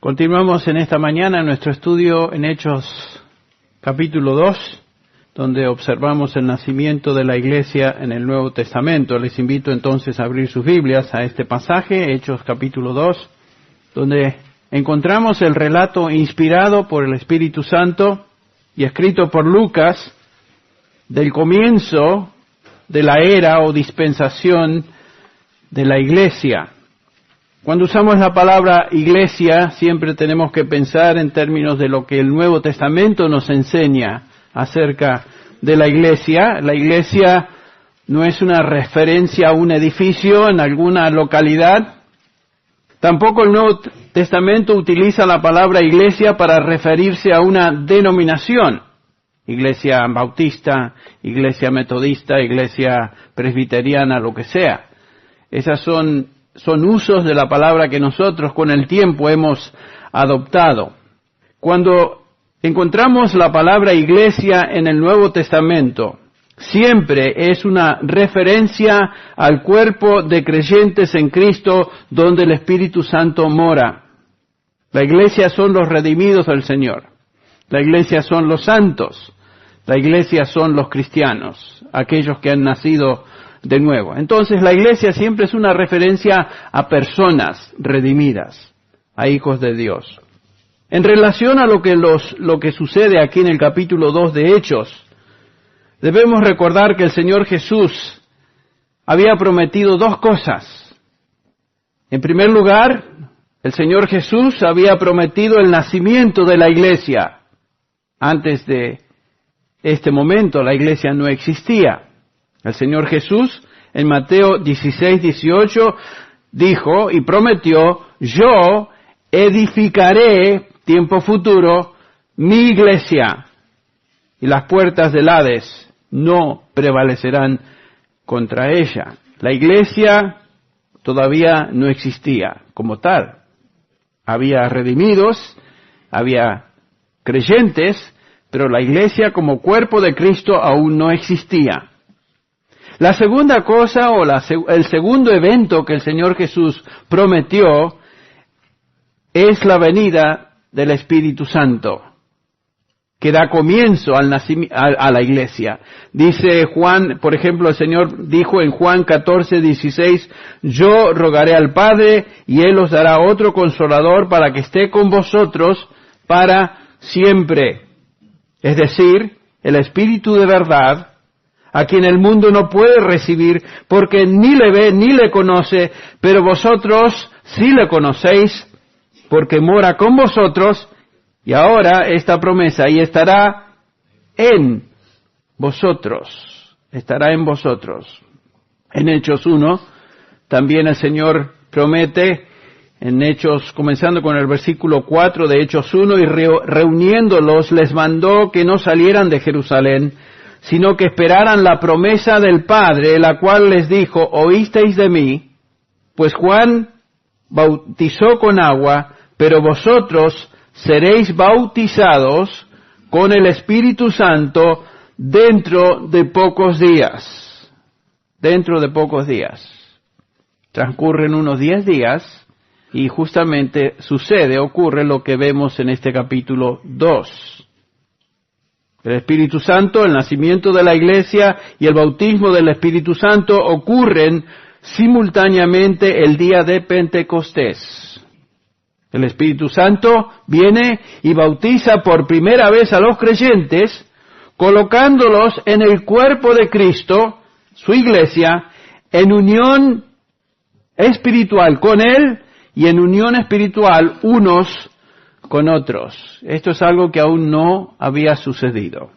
Continuamos en esta mañana nuestro estudio en Hechos capítulo 2, donde observamos el nacimiento de la iglesia en el Nuevo Testamento. Les invito entonces a abrir sus Biblias a este pasaje, Hechos capítulo 2, donde encontramos el relato inspirado por el Espíritu Santo y escrito por Lucas del comienzo de la era o dispensación de la iglesia. Cuando usamos la palabra iglesia, siempre tenemos que pensar en términos de lo que el Nuevo Testamento nos enseña acerca de la iglesia. La iglesia no es una referencia a un edificio en alguna localidad. Tampoco el Nuevo Testamento utiliza la palabra iglesia para referirse a una denominación. Iglesia bautista, iglesia metodista, iglesia presbiteriana, lo que sea. Esas son usos de la palabra que nosotros con el tiempo hemos adoptado. Cuando encontramos la palabra iglesia en el Nuevo Testamento, siempre es una referencia al cuerpo de creyentes en Cristo donde el Espíritu Santo mora. La iglesia son los redimidos del Señor. La iglesia son los santos. La iglesia son los cristianos, aquellos que han nacido de nuevo. Entonces la iglesia siempre es una referencia a personas redimidas, a hijos de Dios. En relación a lo que sucede aquí en el capítulo 2 de Hechos, debemos recordar que el Señor Jesús había prometido dos cosas. En primer lugar, el Señor Jesús había prometido el nacimiento de la iglesia. Antes de este momento la iglesia no existía. El Señor Jesús en Mateo 16:18 dijo y prometió: yo edificaré, tiempo futuro, mi iglesia, y las puertas del Hades no prevalecerán contra ella. La iglesia todavía no existía como tal. Había redimidos, había creyentes, pero la iglesia como cuerpo de Cristo aún no existía. La segunda cosa el segundo evento que el Señor Jesús prometió es la venida del Espíritu Santo, que da comienzo a la iglesia. Dice Juan, por ejemplo, el Señor dijo en Juan 14:16, yo rogaré al Padre y Él os dará otro consolador para que esté con vosotros para siempre. Es decir, el Espíritu de verdad, a quien el mundo no puede recibir porque ni le ve ni le conoce, pero vosotros sí le conocéis porque mora con vosotros, y ahora esta promesa, y estará en vosotros, estará en vosotros. En Hechos 1, también el Señor promete, en Hechos, comenzando con el versículo 4 de Hechos 1, y reuniéndolos les mandó que no salieran de Jerusalén, sino que esperaran la promesa del Padre, la cual les dijo, oísteis de mí, pues Juan bautizó con agua, pero vosotros seréis bautizados con el Espíritu Santo dentro de pocos días. Dentro de pocos días. Transcurren unos 10 días y justamente ocurre lo que vemos en este capítulo 2. El Espíritu Santo, el nacimiento de la iglesia y el bautismo del Espíritu Santo ocurren simultáneamente el día de Pentecostés. El Espíritu Santo viene y bautiza por primera vez a los creyentes, colocándolos en el cuerpo de Cristo, su iglesia, en unión espiritual con Él y en unión espiritual unos con otros. Esto es algo que aún no había sucedido.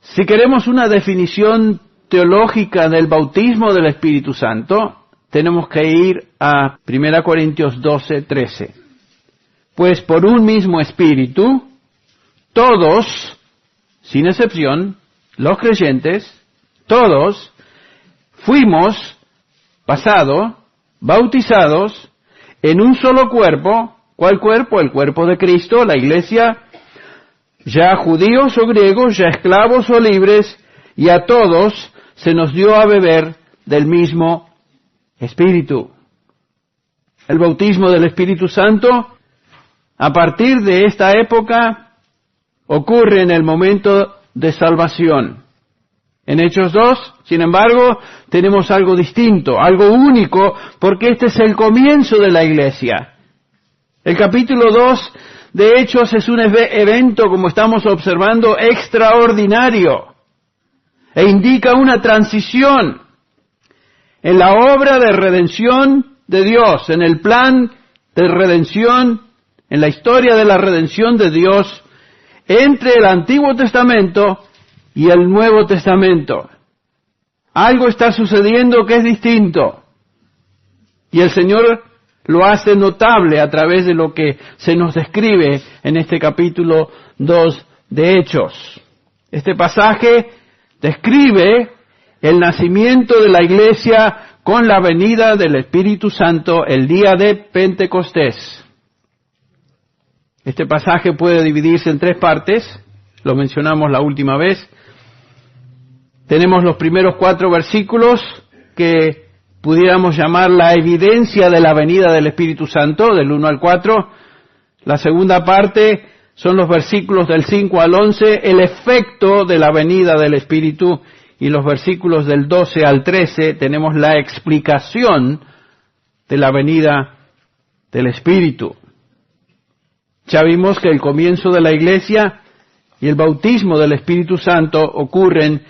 Si queremos una definición teológica del bautismo del Espíritu Santo, tenemos que ir a 1 Corintios 12:13. Pues por un mismo Espíritu, todos, sin excepción, los creyentes, todos, fuimos, bautizados en un solo cuerpo. ¿Cuál cuerpo? El cuerpo de Cristo, la iglesia, ya judíos o griegos, ya esclavos o libres, y a todos se nos dio a beber del mismo Espíritu. El bautismo del Espíritu Santo a partir de esta época ocurre en el momento de salvación. En Hechos 2, sin embargo, tenemos algo distinto, algo único, porque este es el comienzo de la iglesia. El capítulo 2 de Hechos es un evento, como estamos observando, extraordinario, e indica una transición en la obra de redención de Dios, en el plan de redención, en la historia de la redención de Dios, entre el Antiguo Testamento y el Nuevo Testamento. Algo está sucediendo que es distinto, y el Señor lo hace notable a través de lo que se nos describe en este capítulo 2 de Hechos. Este pasaje describe el nacimiento de la iglesia con la venida del Espíritu Santo el día de Pentecostés. Este pasaje puede dividirse en 3 partes, lo mencionamos la última vez. Tenemos los primeros 4 versículos que pudiéramos llamar la evidencia de la venida del Espíritu Santo, del 1 al 4. La segunda parte son los versículos del 5 al 11, el efecto de la venida del Espíritu, y los versículos del 12 al 13 tenemos la explicación de la venida del Espíritu. Ya vimos que el comienzo de la iglesia y el bautismo del Espíritu Santo ocurren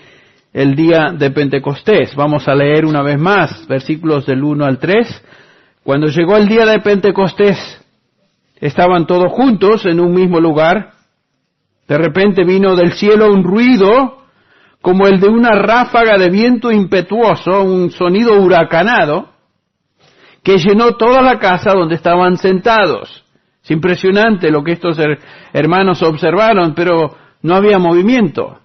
el día de Pentecostés. Vamos a leer una vez más versículos del 1 al 3. Cuando llegó el día de Pentecostés, estaban todos juntos en un mismo lugar. De repente vino del cielo un ruido como el de una ráfaga de viento impetuoso, un sonido huracanado, que llenó toda la casa donde estaban sentados. Es impresionante lo que estos hermanos observaron, pero no había movimiento.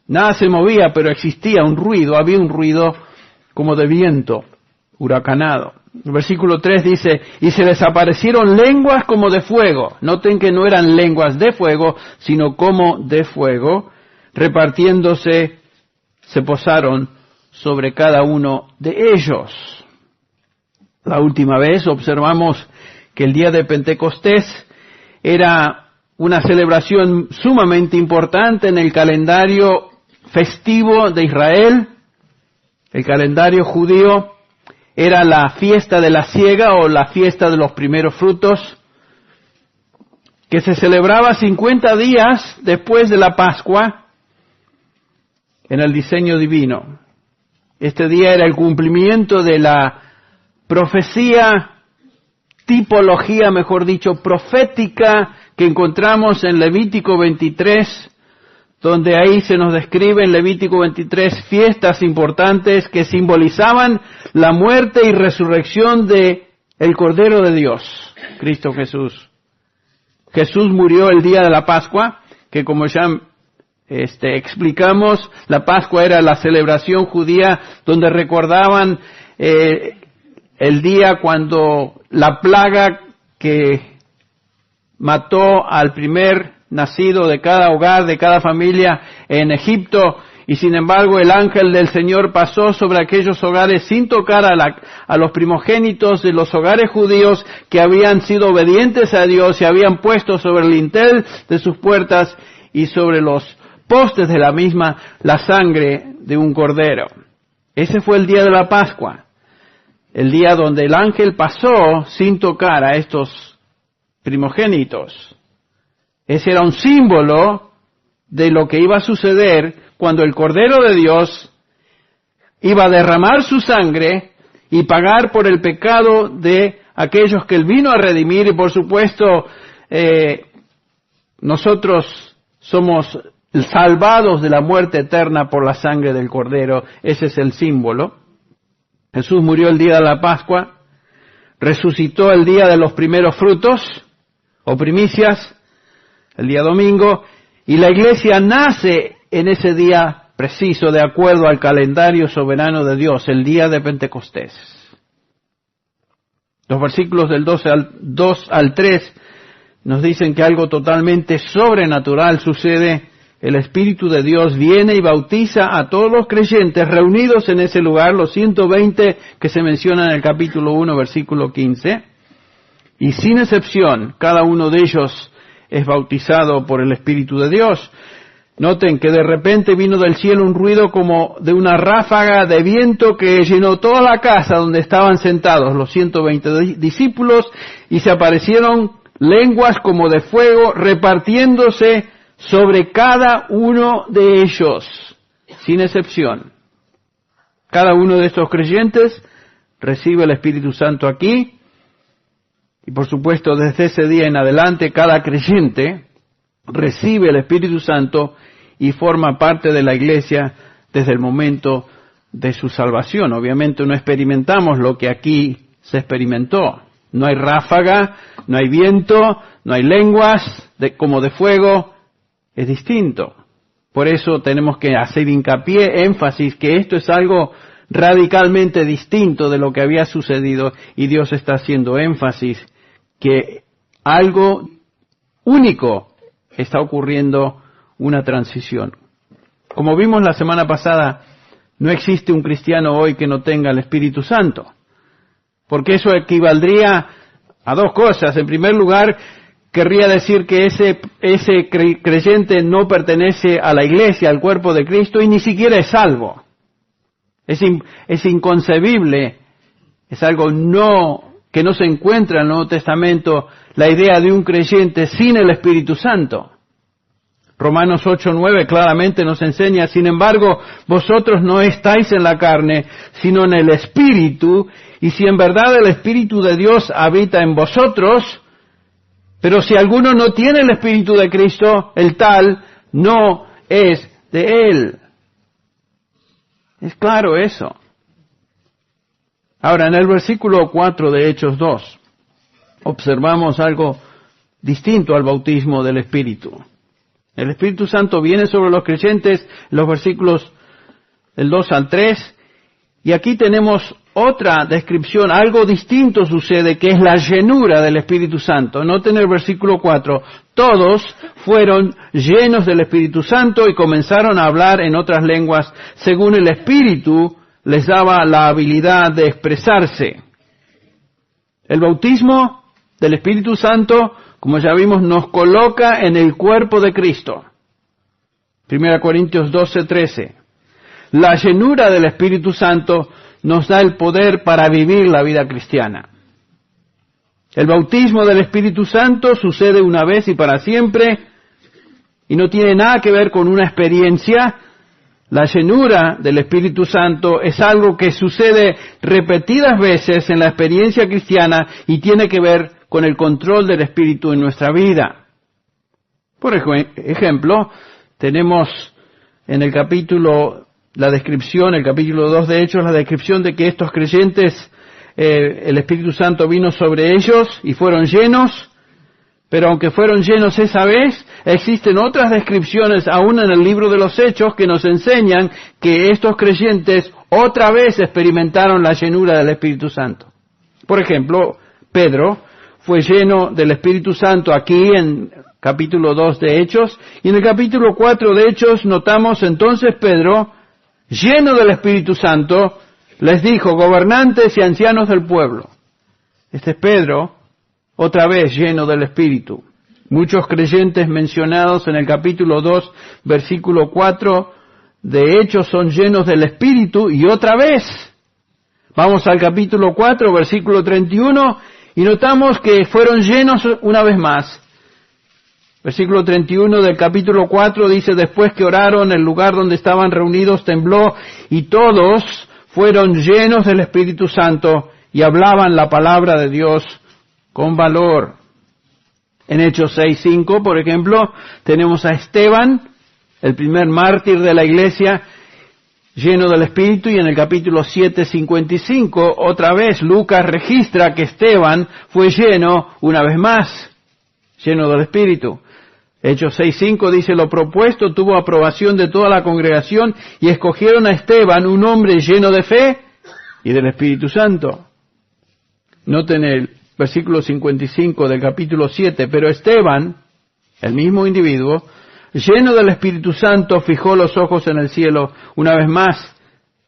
Nada se movía, pero existía un ruido, había un ruido como de viento huracanado. El versículo 3 dice, y se les aparecieron lenguas como de fuego. Noten que no eran lenguas de fuego, sino como de fuego. Repartiéndose, se posaron sobre cada uno de ellos. La última vez observamos que el día de Pentecostés era una celebración sumamente importante en el calendario festivo de Israel. El calendario judío era la fiesta de la siega o la fiesta de los primeros frutos, que se celebraba 50 días después de la Pascua en el diseño divino. Este día era el cumplimiento de la profecía, tipología, mejor dicho, profética que encontramos en Levítico 23, donde ahí se nos describe en Levítico 23 fiestas importantes que simbolizaban la muerte y resurrección de el Cordero de Dios, Cristo Jesús. Jesús murió el día de la Pascua, que como ya explicamos, la Pascua era la celebración judía donde recordaban el día cuando la plaga que mató al primer nacido de cada hogar, de cada familia en Egipto, y sin embargo el ángel del Señor pasó sobre aquellos hogares sin tocar a los primogénitos de los hogares judíos que habían sido obedientes a Dios y habían puesto sobre el lintel de sus puertas y sobre los postes de la misma la sangre de un cordero. Ese fue el día de la Pascua, el día donde el ángel pasó sin tocar a estos primogénitos. Ese era un símbolo de lo que iba a suceder cuando el Cordero de Dios iba a derramar su sangre y pagar por el pecado de aquellos que Él vino a redimir. Y por supuesto, nosotros somos salvados de la muerte eterna por la sangre del Cordero. Ese es el símbolo. Jesús murió el día de la Pascua, resucitó el día de los primeros frutos o primicias, el día domingo, y la iglesia nace en ese día preciso, de acuerdo al calendario soberano de Dios, el día de Pentecostés. Los versículos del 2 al 3 nos dicen que algo totalmente sobrenatural sucede. El Espíritu de Dios viene y bautiza a todos los creyentes reunidos en ese lugar, los 120 que se mencionan en el capítulo 1, versículo 15. y sin excepción, cada uno de ellos es bautizado por el Espíritu de Dios. Noten que de repente vino del cielo un ruido como de una ráfaga de viento que llenó toda la casa donde estaban sentados los 120 discípulos, y se aparecieron lenguas como de fuego repartiéndose sobre cada uno de ellos, sin excepción. Cada uno de estos creyentes recibe el Espíritu Santo aquí, y por supuesto desde ese día en adelante cada creyente recibe el Espíritu Santo y forma parte de la iglesia desde el momento de su salvación. Obviamente no experimentamos lo que aquí se experimentó. No hay ráfaga, no hay viento, no hay lenguas como de fuego. Es distinto. Por eso tenemos que hacer hincapié, énfasis, que esto es algo radicalmente distinto de lo que había sucedido, y Dios está haciendo énfasis que algo único está ocurriendo, una transición. Como vimos la semana pasada, no existe un cristiano hoy que no tenga el Espíritu Santo, porque eso equivaldría a dos cosas. En primer lugar, querría decir que ese creyente no pertenece a la iglesia, al cuerpo de Cristo, y ni siquiera es salvo. Es inconcebible, es algo que no se encuentra en el Nuevo Testamento, la idea de un creyente sin el Espíritu Santo. Romanos 8:9 claramente nos enseña: sin embargo, vosotros no estáis en la carne, sino en el Espíritu, y si en verdad el Espíritu de Dios habita en vosotros, pero si alguno no tiene el Espíritu de Cristo, el tal no es de Él. Es claro eso. Ahora, en el versículo 4 de Hechos 2, observamos algo distinto al bautismo del Espíritu. El Espíritu Santo viene sobre los creyentes, los versículos del 2 al 3, y aquí tenemos otra descripción. Algo distinto sucede, que es la llenura del Espíritu Santo. Noten el versículo 4. Todos fueron llenos del Espíritu Santo y comenzaron a hablar en otras lenguas, según el Espíritu les daba la habilidad de expresarse. El bautismo del Espíritu Santo, como ya vimos, nos coloca en el cuerpo de Cristo. 1 Corintios 12:13. La llenura del Espíritu Santo nos da el poder para vivir la vida cristiana. El bautismo del Espíritu Santo sucede una vez y para siempre, y no tiene nada que ver con una experiencia. La llenura del Espíritu Santo es algo que sucede repetidas veces en la experiencia cristiana y tiene que ver con el control del Espíritu en nuestra vida. Por ejemplo, tenemos en el capítulo, la descripción, el capítulo 2 de Hechos, la descripción de que estos creyentes, el Espíritu Santo vino sobre ellos y fueron llenos. Pero aunque fueron llenos esa vez, existen otras descripciones aún en el libro de los Hechos que nos enseñan que estos creyentes otra vez experimentaron la llenura del Espíritu Santo. Por ejemplo, Pedro fue lleno del Espíritu Santo aquí en capítulo 2 de Hechos, y en el capítulo 4 de Hechos notamos entonces Pedro, lleno del Espíritu Santo, les dijo: gobernantes y ancianos del pueblo. Este es Pedro, otra vez lleno del Espíritu. Muchos creyentes mencionados en el capítulo 2, versículo 4, de Hechos son llenos del Espíritu, y otra vez. Vamos al capítulo 4, versículo 31, y notamos que fueron llenos una vez más. Versículo 31 del capítulo 4 dice: después que oraron, el lugar donde estaban reunidos tembló, y todos fueron llenos del Espíritu Santo, y hablaban la palabra de Dios con valor. En Hechos 6:5, por ejemplo, tenemos a Esteban, el primer mártir de la iglesia, lleno del Espíritu, y en el capítulo 7:55, otra vez Lucas registra que Esteban fue lleno una vez más, lleno del Espíritu. Hechos 6:5 dice: lo propuesto tuvo aprobación de toda la congregación, y escogieron a Esteban, un hombre lleno de fe y del Espíritu Santo. Noten el versículo 55 del capítulo 7, pero Esteban, el mismo individuo, lleno del Espíritu Santo, fijó los ojos en el cielo. Una vez más,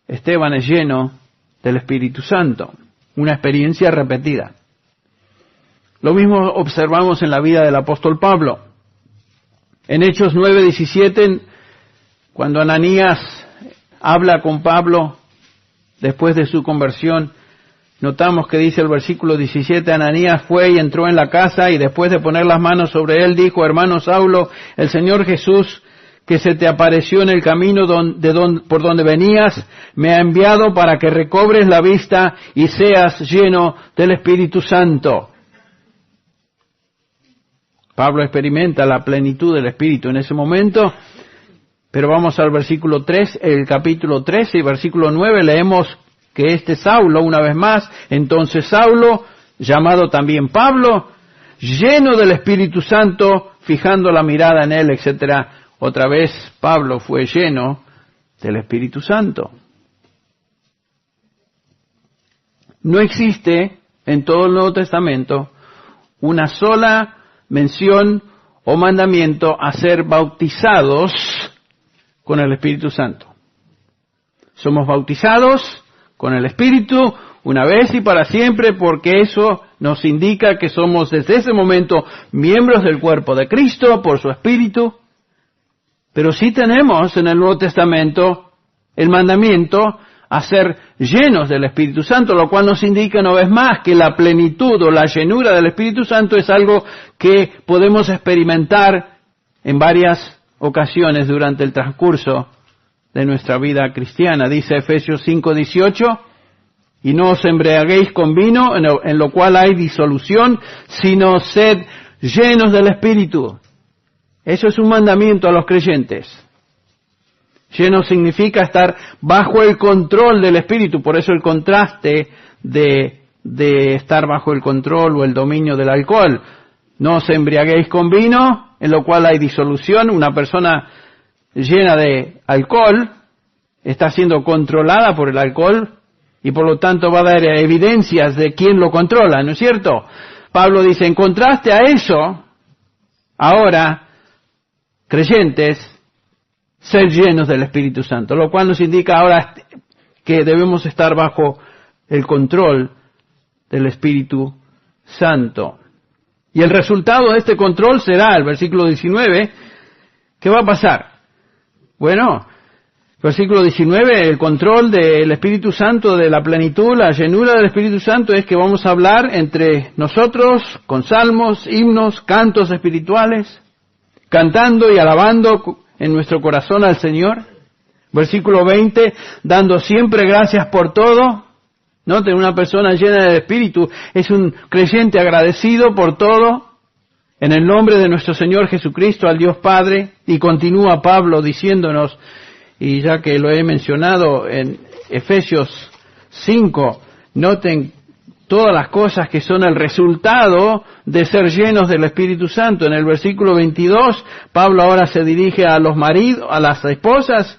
Esteban es lleno del Espíritu Santo. Una experiencia repetida. Lo mismo observamos en la vida del apóstol Pablo. En Hechos 9:17, cuando Ananías habla con Pablo después de su conversión, notamos que dice el versículo 17, Ananías fue y entró en la casa y después de poner las manos sobre él dijo, hermano Saulo, el Señor Jesús que se te apareció en el camino por donde venías, me ha enviado para que recobres la vista y seas lleno del Espíritu Santo. Pablo experimenta la plenitud del Espíritu en ese momento, pero vamos al versículo 3, el capítulo 13 y versículo 9, leemos que Saulo, una vez más, entonces Saulo, llamado también Pablo, lleno del Espíritu Santo, fijando la mirada en él, etcétera. Otra vez Pablo fue lleno del Espíritu Santo. No existe en todo el Nuevo Testamento una sola mención o mandamiento a ser bautizados con el Espíritu Santo. Somos bautizados con el Espíritu una vez y para siempre, porque eso nos indica que somos desde ese momento miembros del cuerpo de Cristo por su Espíritu. Pero sí tenemos en el Nuevo Testamento el mandamiento a ser llenos del Espíritu Santo, lo cual nos indica una vez más que la plenitud o la llenura del Espíritu Santo es algo que podemos experimentar en varias ocasiones durante el transcurso de nuestra vida cristiana. Dice Efesios 5:18, y no os embriaguéis con vino, en lo cual hay disolución, sino sed llenos del Espíritu. Eso es un mandamiento a los creyentes. Lleno significa estar bajo el control del Espíritu, por eso el contraste de estar bajo el control o el dominio del alcohol. No os embriaguéis con vino, en lo cual hay disolución. Una persona llena de alcohol está siendo controlada por el alcohol y por lo tanto va a dar evidencias de quién lo controla, ¿no es cierto? Pablo dice, en contraste a eso, ahora, creyentes, ser llenos del Espíritu Santo, lo cual nos indica ahora que debemos estar bajo el control del Espíritu Santo. Y el resultado de este control será, el versículo 19, ¿qué va a pasar? Bueno, versículo 19, el control del Espíritu Santo, de la plenitud, la llenura del Espíritu Santo es que vamos a hablar entre nosotros con salmos, himnos, cantos espirituales, cantando y alabando en nuestro corazón al Señor. Versículo 20, dando siempre gracias por todo. Noten, una persona llena de Espíritu es un creyente agradecido por todo, en el nombre de nuestro Señor Jesucristo, al Dios Padre. Y continúa Pablo diciéndonos, y ya que lo he mencionado en Efesios 5, noten todas las cosas que son el resultado de ser llenos del Espíritu Santo. En el versículo 22, Pablo ahora se dirige a los maridos, a las esposas,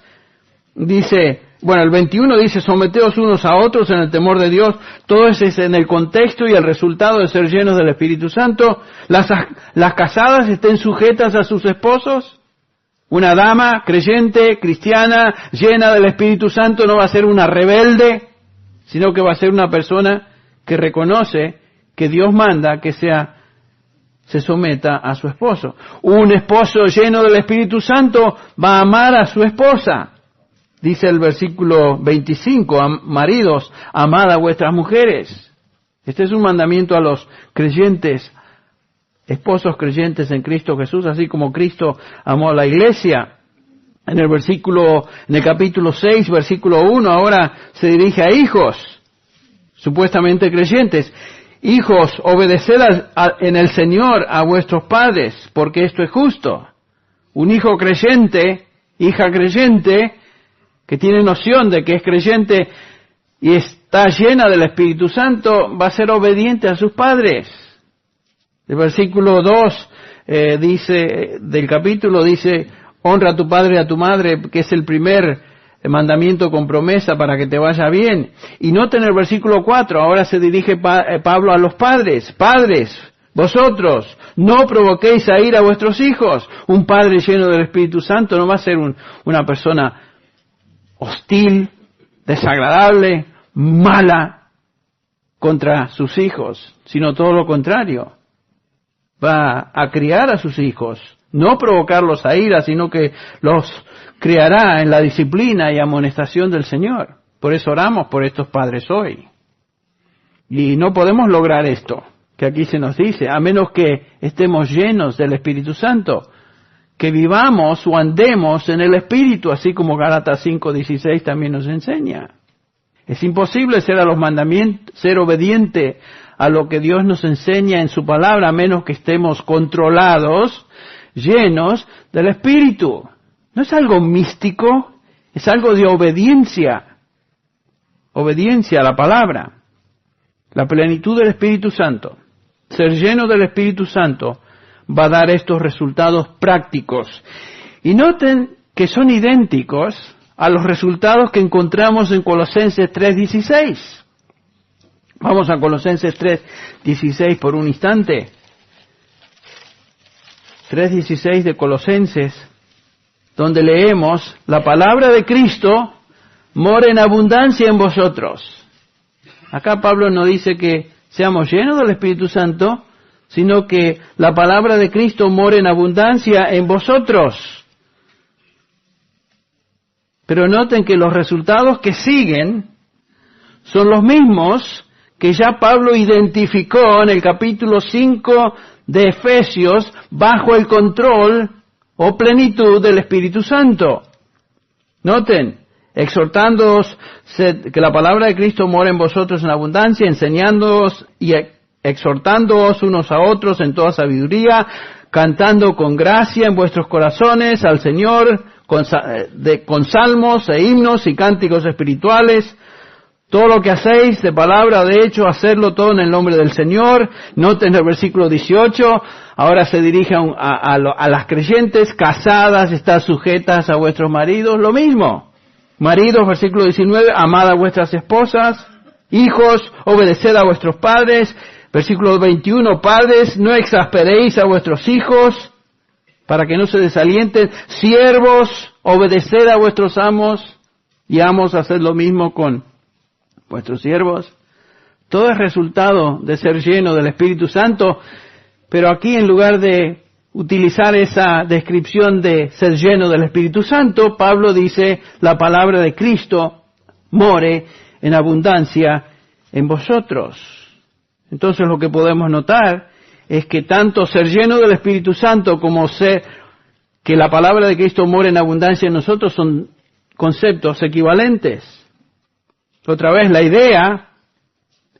dice, bueno, el 21 dice, someteos unos a otros en el temor de Dios. Todo eso es en el contexto y el resultado de ser llenos del Espíritu Santo. Las casadas estén sujetas a sus esposos. Una dama creyente, cristiana, llena del Espíritu Santo no va a ser una rebelde, sino que va a ser una persona que reconoce que Dios manda que se someta a su esposo. Un esposo lleno del Espíritu Santo va a amar a su esposa. Dice el versículo 25, maridos, amad a vuestras mujeres. Este es un mandamiento a los creyentes, esposos creyentes en Cristo Jesús, así como Cristo amó a la iglesia. En el capítulo 6, versículo 1, ahora se dirige a hijos, supuestamente creyentes. Hijos, obedeced en el Señor a vuestros padres, porque esto es justo. Un hijo creyente, hija creyente, que tiene noción de que es creyente y está llena del Espíritu Santo, va a ser obediente a sus padres. El versículo 2 del capítulo dice, honra a tu padre y a tu madre, que es el primer mandamiento con promesa para que te vaya bien. Y noten el versículo 4, ahora se dirige Pablo a los padres. Padres, vosotros, no provoquéis a ira a vuestros hijos. Un padre lleno del Espíritu Santo no va a ser una persona hostil, desagradable, mala contra sus hijos, sino todo lo contrario. va a criar a sus hijos, no provocarlos a ira, sino que los criará en la disciplina y amonestación del Señor. Por eso oramos por estos padres hoy. Y no podemos lograr esto, que aquí se nos dice, a menos que estemos llenos del Espíritu Santo, que vivamos o andemos en el Espíritu, así como Gálatas 5:16 también nos enseña. Es imposible ser a los mandamientos, ser obediente a lo que Dios nos enseña en su palabra, a menos que estemos controlados, llenos del Espíritu. No es algo místico, es algo de obediencia a la palabra. La plenitud del Espíritu Santo, ser lleno del Espíritu Santo, va a dar estos resultados prácticos. Y noten que son idénticos a los resultados que encontramos en Colosenses 3:16. Vamos a Colosenses 3:16 por un instante. 3:16 de Colosenses, donde leemos, la palabra de Cristo mora en abundancia en vosotros. Acá Pablo no dice que seamos llenos del Espíritu Santo, sino que la palabra de Cristo mora en abundancia en vosotros. Pero noten que los resultados que siguen son los mismos que ya Pablo identificó en el capítulo 5 de Efesios bajo el control o plenitud del Espíritu Santo. Noten, exhortándoos que la palabra de Cristo mora en vosotros en abundancia, enseñándoos y exhortándoos unos a otros en toda sabiduría, cantando con gracia en vuestros corazones al Señor, con salmos e himnos y cánticos espirituales. Todo lo que hacéis, de palabra o de hecho, hacerlo todo en el nombre del Señor. Noten el versículo 18, ahora se dirige a las creyentes casadas, estad sujetas a vuestros maridos, lo mismo. Maridos, versículo 19, amad a vuestras esposas. Hijos, obedeced a vuestros padres. Versículo 21, padres, no exasperéis a vuestros hijos, para que no se desalienten. Siervos, obedeced a vuestros amos, y amos, haced lo mismo con vuestros siervos. Todo es resultado de ser lleno del Espíritu Santo, pero aquí en lugar de utilizar esa descripción de ser lleno del Espíritu Santo, Pablo dice, la palabra de Cristo more en abundancia en vosotros. Entonces lo que podemos notar es que tanto ser lleno del Espíritu Santo como que la palabra de Cristo more en abundancia en nosotros son conceptos equivalentes. Otra vez, la idea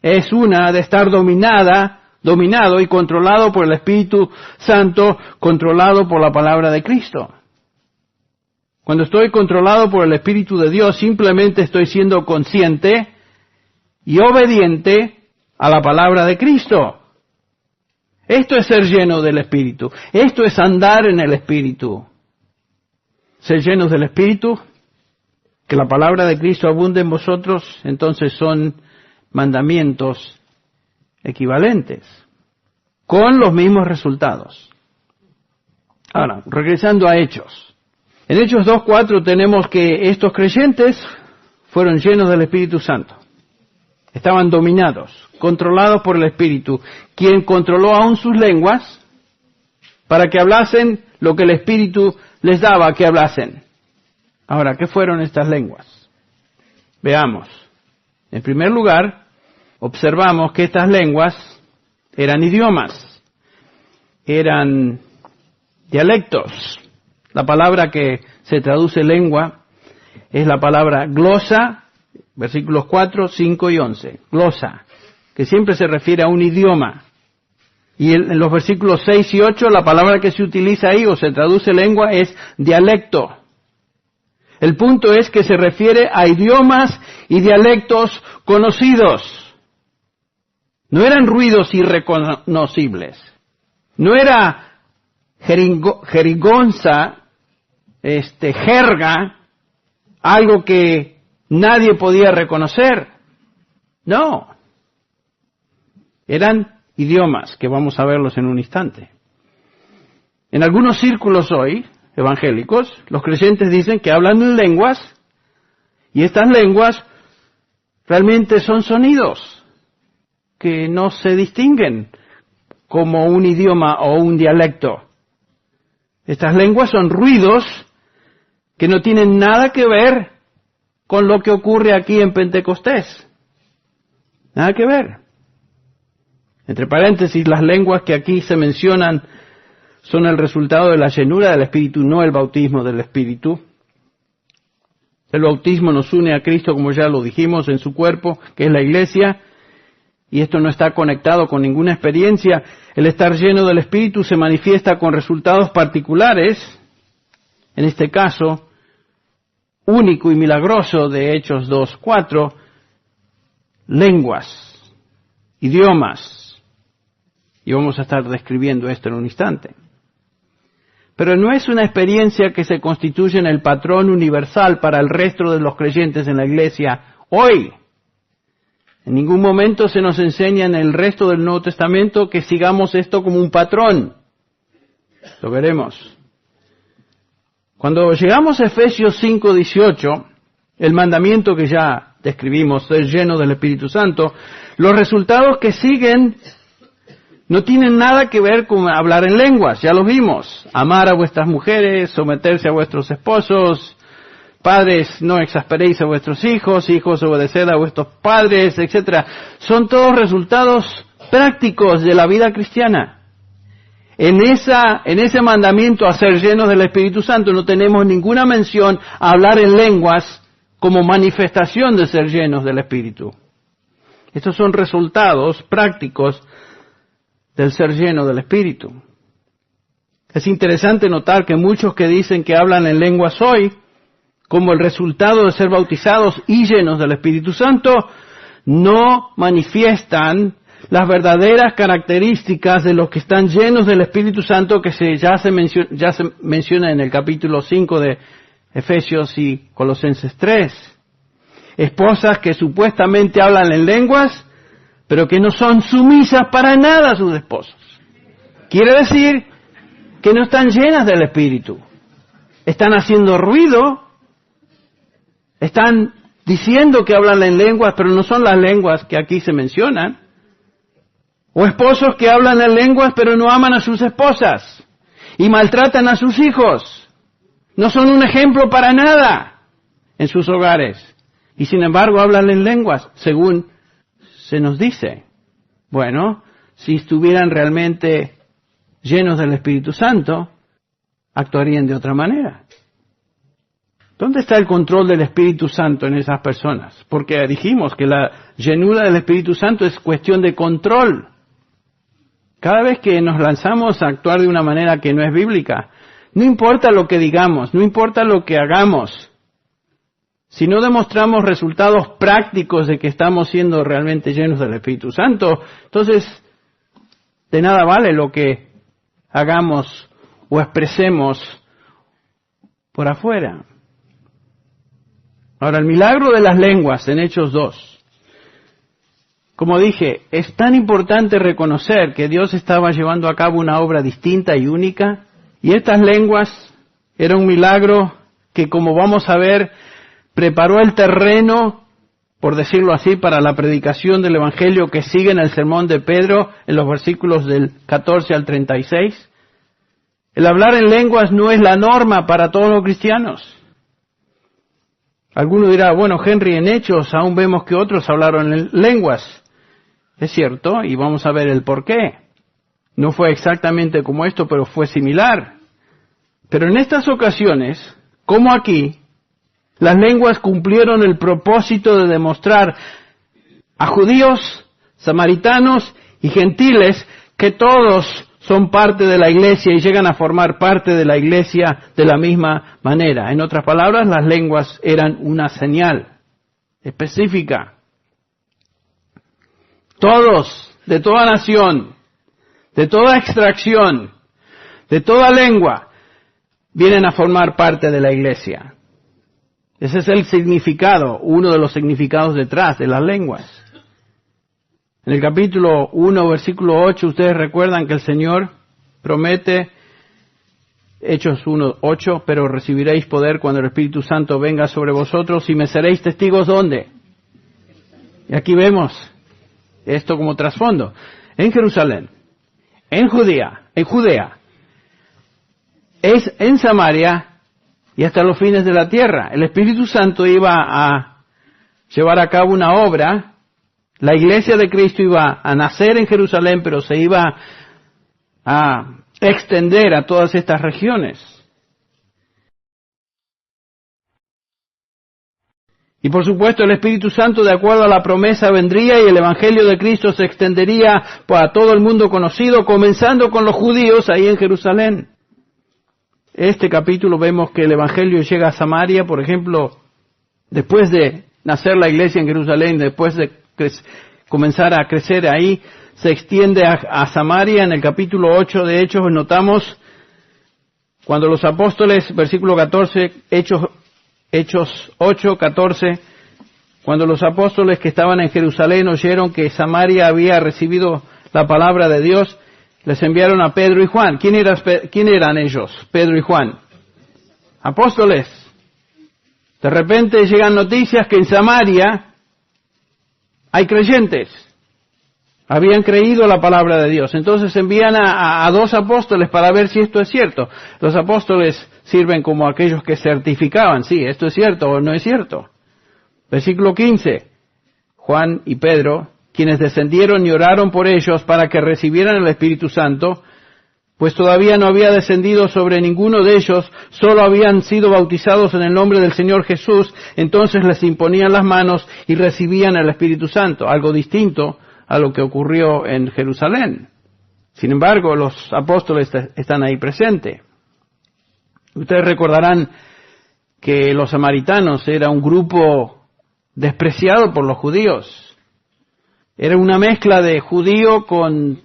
es una de estar dominado y controlado por el Espíritu Santo, controlado por la palabra de Cristo. Cuando estoy controlado por el Espíritu de Dios, simplemente estoy siendo consciente y obediente a la palabra de Cristo. Esto es ser lleno del Espíritu. Esto es andar en el Espíritu. Ser llenos del Espíritu, que la palabra de Cristo abunde en vosotros, entonces son mandamientos equivalentes, con los mismos resultados. Ahora, regresando a Hechos. En Hechos 2:4 tenemos que estos creyentes fueron llenos del Espíritu Santo. Estaban dominados, controlados por el Espíritu, quien controló aún sus lenguas para que hablasen lo que el Espíritu les daba que hablasen. Ahora, ¿qué fueron estas lenguas? Veamos. En primer lugar, observamos que estas lenguas eran idiomas, eran dialectos. La palabra que se traduce lengua es la palabra glosa, versículos 4, 5 y 11. Glosa, que siempre se refiere a un idioma. Y en los versículos 6 y 8, la palabra que se utiliza ahí o se traduce lengua es dialecto. El punto es que se refiere a idiomas y dialectos conocidos. No eran ruidos irreconocibles. No era jerigonza, jerga, algo que nadie podía reconocer. No. Eran idiomas, que vamos a verlos en un instante. En algunos círculos hoy, evangélicos, los creyentes dicen que hablan en lenguas, y estas lenguas realmente son sonidos que no se distinguen como un idioma o un dialecto. Estas lenguas son ruidos que no tienen nada que ver con lo que ocurre aquí en Pentecostés. Nada que ver. Entre paréntesis, las lenguas que aquí se mencionan son el resultado de la llenura del Espíritu, no el bautismo del Espíritu. El bautismo nos une a Cristo, como ya lo dijimos, en su cuerpo, que es la iglesia, y esto no está conectado con ninguna experiencia. El estar lleno del Espíritu se manifiesta con resultados particulares, en este caso, único y milagroso de Hechos 2:4, lenguas, idiomas. Y vamos a estar describiendo esto en un instante. Pero no es una experiencia que se constituye en el patrón universal para el resto de los creyentes en la iglesia hoy. En ningún momento se nos enseña en el resto del Nuevo Testamento que sigamos esto como un patrón. Lo veremos. Cuando llegamos a Efesios 5:18, el mandamiento que ya describimos, ser lleno del Espíritu Santo, los resultados que siguen no tienen nada que ver con hablar en lenguas, ya lo vimos. Amar a vuestras mujeres, someterse a vuestros esposos, padres, no exasperéis a vuestros hijos, hijos, obedeced a vuestros padres, etc. Son todos resultados prácticos de la vida cristiana. En ese mandamiento a ser llenos del Espíritu Santo no tenemos ninguna mención a hablar en lenguas como manifestación de ser llenos del Espíritu. Estos son resultados prácticos del ser lleno del Espíritu. Es interesante notar que muchos que dicen que hablan en lenguas hoy, como el resultado de ser bautizados y llenos del Espíritu Santo, no manifiestan las verdaderas características de los que están llenos del Espíritu Santo que ya se menciona en el capítulo 5 de Efesios y Colosenses 3. Esposas que supuestamente hablan en lenguas, pero que no son sumisas para nada a sus esposos. Quiere decir que no están llenas del Espíritu. Están haciendo ruido, están diciendo que hablan en lenguas, pero no son las lenguas que aquí se mencionan. O esposos que hablan en lenguas, pero no aman a sus esposas y maltratan a sus hijos. No son un ejemplo para nada en sus hogares. Y sin embargo hablan en lenguas, según se nos dice. Bueno, si estuvieran realmente llenos del Espíritu Santo, actuarían de otra manera. ¿Dónde está el control del Espíritu Santo en esas personas? Porque dijimos que la llenura del Espíritu Santo es cuestión de control. Cada vez que nos lanzamos a actuar de una manera que no es bíblica, no importa lo que digamos, no importa lo que hagamos, si no demostramos resultados prácticos de que estamos siendo realmente llenos del Espíritu Santo, entonces de nada vale lo que hagamos o expresemos por afuera. Ahora, el milagro de las lenguas en Hechos 2. Como dije, es tan importante reconocer que Dios estaba llevando a cabo una obra distinta y única, y estas lenguas era un milagro que, como vamos a ver, preparó el terreno, por decirlo así, para la predicación del Evangelio que sigue en el sermón de Pedro, en los versículos del 14 al 36. El hablar en lenguas no es la norma para todos los cristianos. Alguno dirá, bueno, Henry, en Hechos aún vemos que otros hablaron en lenguas. Es cierto, y vamos a ver el por qué. No fue exactamente como esto, pero fue similar. Pero en estas ocasiones, como aquí, las lenguas cumplieron el propósito de demostrar a judíos, samaritanos y gentiles que todos son parte de la iglesia y llegan a formar parte de la iglesia de la misma manera. En otras palabras, las lenguas eran una señal específica. Todos, de toda nación, de toda extracción, de toda lengua, vienen a formar parte de la iglesia. Ese es el significado, uno de los significados detrás de las lenguas. En el capítulo 1, versículo 8, ustedes recuerdan que el Señor promete, Hechos 1, 8, pero recibiréis poder cuando el Espíritu Santo venga sobre vosotros y me seréis testigos, ¿dónde? Y aquí vemos esto como trasfondo. En Jerusalén, en Judea, es en Samaria y hasta los fines de la tierra. El Espíritu Santo iba a llevar a cabo una obra. La iglesia de Cristo iba a nacer en Jerusalén, pero se iba a extender a todas estas regiones. Y por supuesto el Espíritu Santo, de acuerdo a la promesa, vendría y el Evangelio de Cristo se extendería a todo el mundo conocido, comenzando con los judíos ahí en Jerusalén. Este capítulo vemos que el Evangelio llega a Samaria, por ejemplo, después de nacer la iglesia en Jerusalén, después de comenzar a crecer ahí, se extiende a Samaria. En el capítulo 8 de Hechos notamos cuando los apóstoles, versículo 14, Hechos 8, 14, cuando los apóstoles que estaban en Jerusalén oyeron que Samaria había recibido la palabra de Dios, les enviaron a Pedro y Juan. ¿Quién eran ellos, Pedro y Juan? Apóstoles. De repente llegan noticias que en Samaria hay creyentes. Habían creído la palabra de Dios. Entonces envían a dos apóstoles para ver si esto es cierto. Los apóstoles sirven como aquellos que certificaban, sí, esto es cierto o no es cierto. Versículo 15. Juan y Pedro, quienes descendieron y oraron por ellos para que recibieran el Espíritu Santo, pues todavía no había descendido sobre ninguno de ellos, solo habían sido bautizados en el nombre del Señor Jesús, entonces les imponían las manos y recibían el Espíritu Santo, algo distinto a lo que ocurrió en Jerusalén. Sin embargo, los apóstoles están ahí presentes. Ustedes recordarán que los samaritanos era un grupo despreciado por los judíos. Era una mezcla de judío con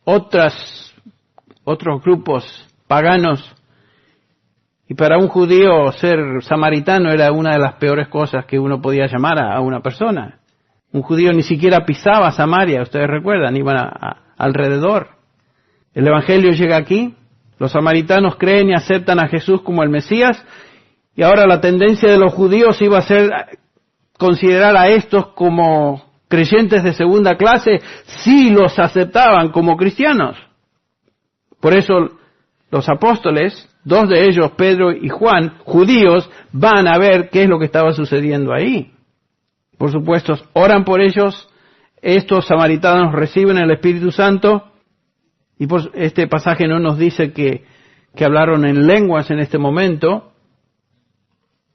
otros grupos paganos. Y para un judío ser samaritano era una de las peores cosas que uno podía llamar a una persona. Un judío ni siquiera pisaba Samaria, ustedes recuerdan, iban alrededor. El Evangelio llega aquí, los samaritanos creen y aceptan a Jesús como el Mesías, y ahora la tendencia de los judíos iba a ser considerar a estos como creyentes de segunda clase si los aceptaban como cristianos. Por eso los apóstoles, dos de ellos, Pedro y Juan, judíos, van a ver qué es lo que estaba sucediendo ahí. Por supuesto, oran por ellos, estos samaritanos reciben el Espíritu Santo, y por este pasaje no nos dice que hablaron en lenguas en este momento.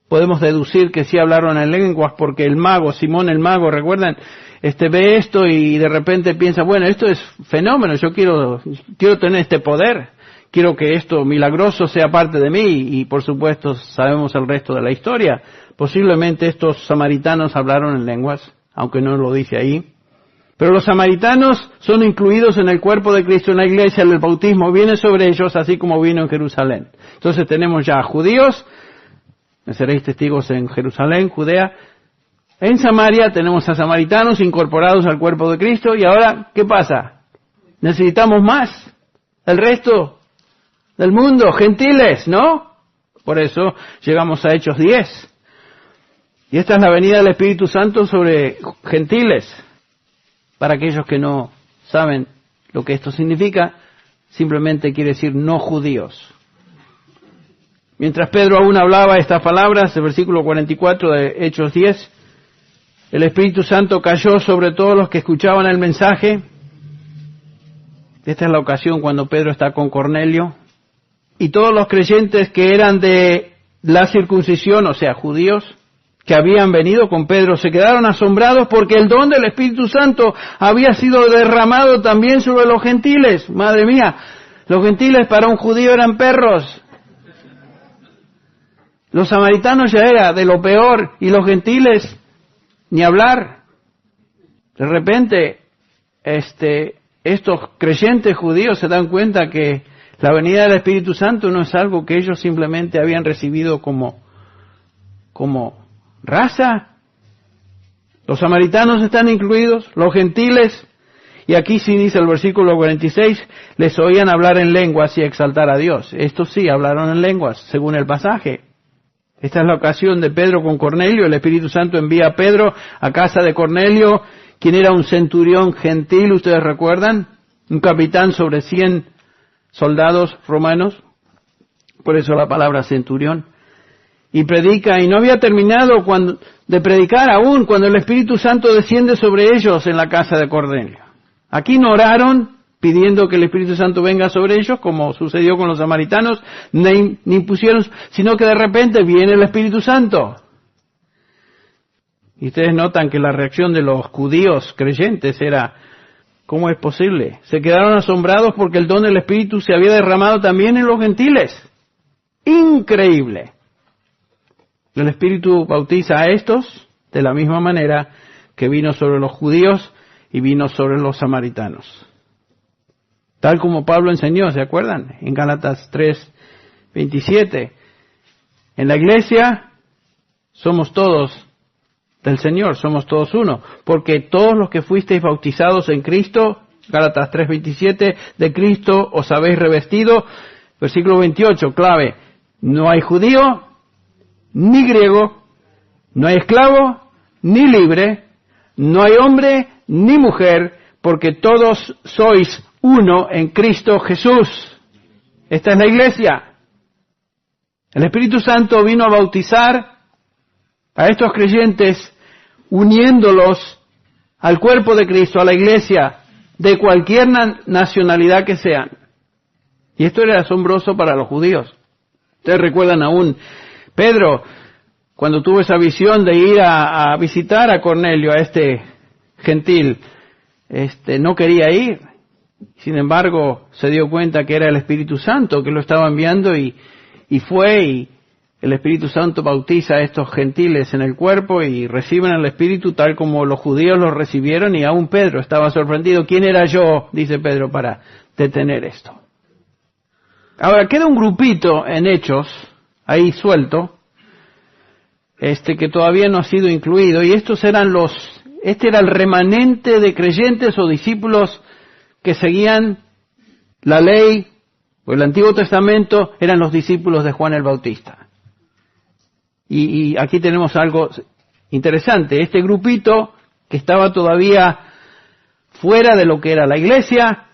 Podemos deducir que sí hablaron en lenguas porque el mago, Simón el mago, recuerdan, ve esto y de repente piensa, bueno, esto es fenómeno, yo quiero tener este poder, quiero que esto milagroso sea parte de mí, y por supuesto sabemos el resto de la historia. Posiblemente estos samaritanos hablaron en lenguas, aunque no lo dice ahí. Pero los samaritanos son incluidos en el cuerpo de Cristo, en la iglesia, el bautismo viene sobre ellos, así como vino en Jerusalén. Entonces tenemos ya judíos, me seréis testigos en Jerusalén, Judea. En Samaria tenemos a samaritanos incorporados al cuerpo de Cristo, y ahora, ¿qué pasa? Necesitamos más. El resto del mundo, gentiles, ¿no? Por eso llegamos a Hechos 10. Y esta es la venida del Espíritu Santo sobre gentiles. Para aquellos que no saben lo que esto significa, simplemente quiere decir no judíos. Mientras Pedro aún hablaba estas palabras, el versículo 44 de Hechos 10, el Espíritu Santo cayó sobre todos los que escuchaban el mensaje. Esta es la ocasión cuando Pedro está con Cornelio. Y todos los creyentes que eran de la circuncisión, o sea, judíos, que habían venido con Pedro, se quedaron asombrados porque el don del Espíritu Santo había sido derramado también sobre los gentiles. Madre mía, los gentiles para un judío eran perros. Los samaritanos ya era de lo peor, y los gentiles ni hablar. De repente, estos creyentes judíos se dan cuenta que la venida del Espíritu Santo no es algo que ellos simplemente habían recibido como raza. Los samaritanos están incluidos, los gentiles, y aquí sí dice el versículo 46, les oían hablar en lenguas y exaltar a Dios. Estos sí hablaron en lenguas, según el pasaje. Esta es la ocasión de Pedro con Cornelio. El Espíritu Santo envía a Pedro a casa de Cornelio, quien era un centurión gentil, ¿ustedes recuerdan? un capitán sobre 100 soldados romanos, por eso la palabra centurión, y predica, y no había terminado de predicar aún cuando el Espíritu Santo desciende sobre ellos en la casa de Cornelio. Aquí no oraron pidiendo que el Espíritu Santo venga sobre ellos, como sucedió con los samaritanos, ni pusieron, sino que de repente viene el Espíritu Santo. Y ustedes notan que la reacción de los judíos creyentes era, ¿cómo es posible? Se quedaron asombrados porque el don del Espíritu se había derramado también en los gentiles. Increíble. El Espíritu bautiza a estos de la misma manera que vino sobre los judíos y vino sobre los samaritanos. Tal como Pablo enseñó, ¿se acuerdan? En Gálatas 3:27. En la iglesia somos todos del Señor, somos todos uno, porque todos los que fuisteis bautizados en Cristo, Gálatas 3:27, de Cristo os habéis revestido. Versículo 28, clave, no hay judío, ni griego, no hay esclavo, ni libre, no hay hombre, ni mujer, porque todos sois uno en Cristo Jesús. Esta es la iglesia. El Espíritu Santo vino a bautizar a estos creyentes, uniéndolos al cuerpo de Cristo, a la iglesia, de cualquier nacionalidad que sean. Y esto era asombroso para los judíos. Ustedes recuerdan aún Pedro, cuando tuvo esa visión de ir a visitar a Cornelio, a este gentil, no quería ir. Sin embargo, se dio cuenta que era el Espíritu Santo que lo estaba enviando y fue, y el Espíritu Santo bautiza a estos gentiles en el cuerpo y reciben el Espíritu tal como los judíos lo recibieron, y aún Pedro estaba sorprendido. ¿Quién era yo, dice Pedro, para detener esto? Ahora, queda un grupito en Hechos, ahí suelto, que todavía no ha sido incluido, y estos eran este era el remanente de creyentes o discípulos que seguían la ley o el Antiguo Testamento, eran los discípulos de Juan el Bautista. Y aquí tenemos algo interesante. Este grupito que estaba todavía fuera de lo que era la iglesia,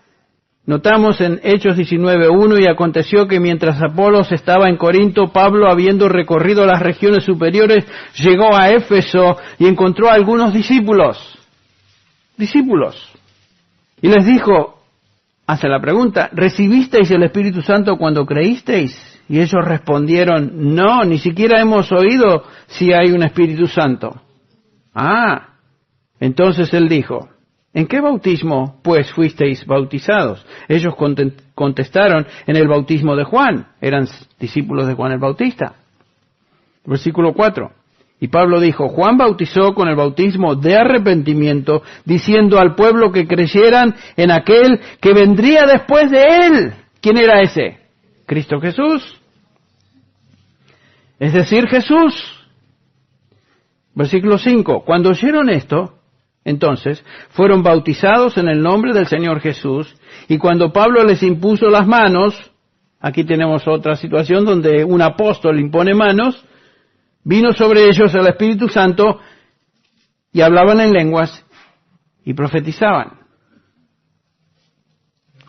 notamos en Hechos 19:1, y aconteció que mientras Apolos estaba en Corinto, Pablo, habiendo recorrido las regiones superiores, llegó a Éfeso y encontró a algunos discípulos. Y les dijo, hace la pregunta, ¿recibisteis el Espíritu Santo cuando creísteis? Y ellos respondieron, no, ni siquiera hemos oído si hay un Espíritu Santo. Entonces él dijo, ¿en qué bautismo, pues, fuisteis bautizados? Ellos contestaron, en el bautismo de Juan. Eran discípulos de Juan el Bautista. Versículo 4. Y Pablo dijo, Juan bautizó con el bautismo de arrepentimiento, diciendo al pueblo que creyeran en aquel que vendría después de él. ¿Quién era ese? Cristo Jesús. Es decir, Jesús. Versículo 5. Cuando oyeron esto, entonces, fueron bautizados en el nombre del Señor Jesús, y cuando Pablo les impuso las manos, aquí tenemos otra situación donde un apóstol impone manos, vino sobre ellos el Espíritu Santo, y hablaban en lenguas, y profetizaban.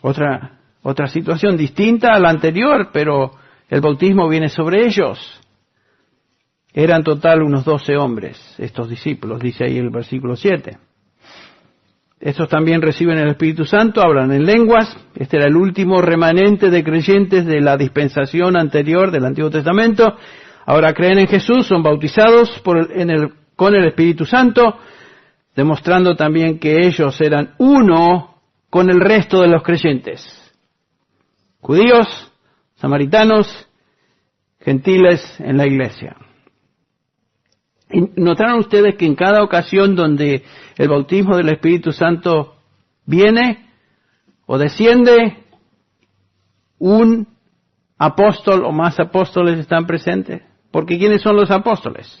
Otra situación distinta a la anterior, pero el bautismo viene sobre ellos. Eran total unos 12 hombres, estos discípulos, dice ahí el versículo 7. Estos también reciben el Espíritu Santo, hablan en lenguas. Este era el último remanente de creyentes de la dispensación anterior del Antiguo Testamento. Ahora creen en Jesús, son bautizados con el Espíritu Santo, demostrando también que ellos eran uno con el resto de los creyentes. Judíos, samaritanos, gentiles en la iglesia. Y notaron ustedes que en cada ocasión donde el bautismo del Espíritu Santo viene o desciende, un apóstol o más apóstoles están presentes. Porque ¿quiénes son los apóstoles?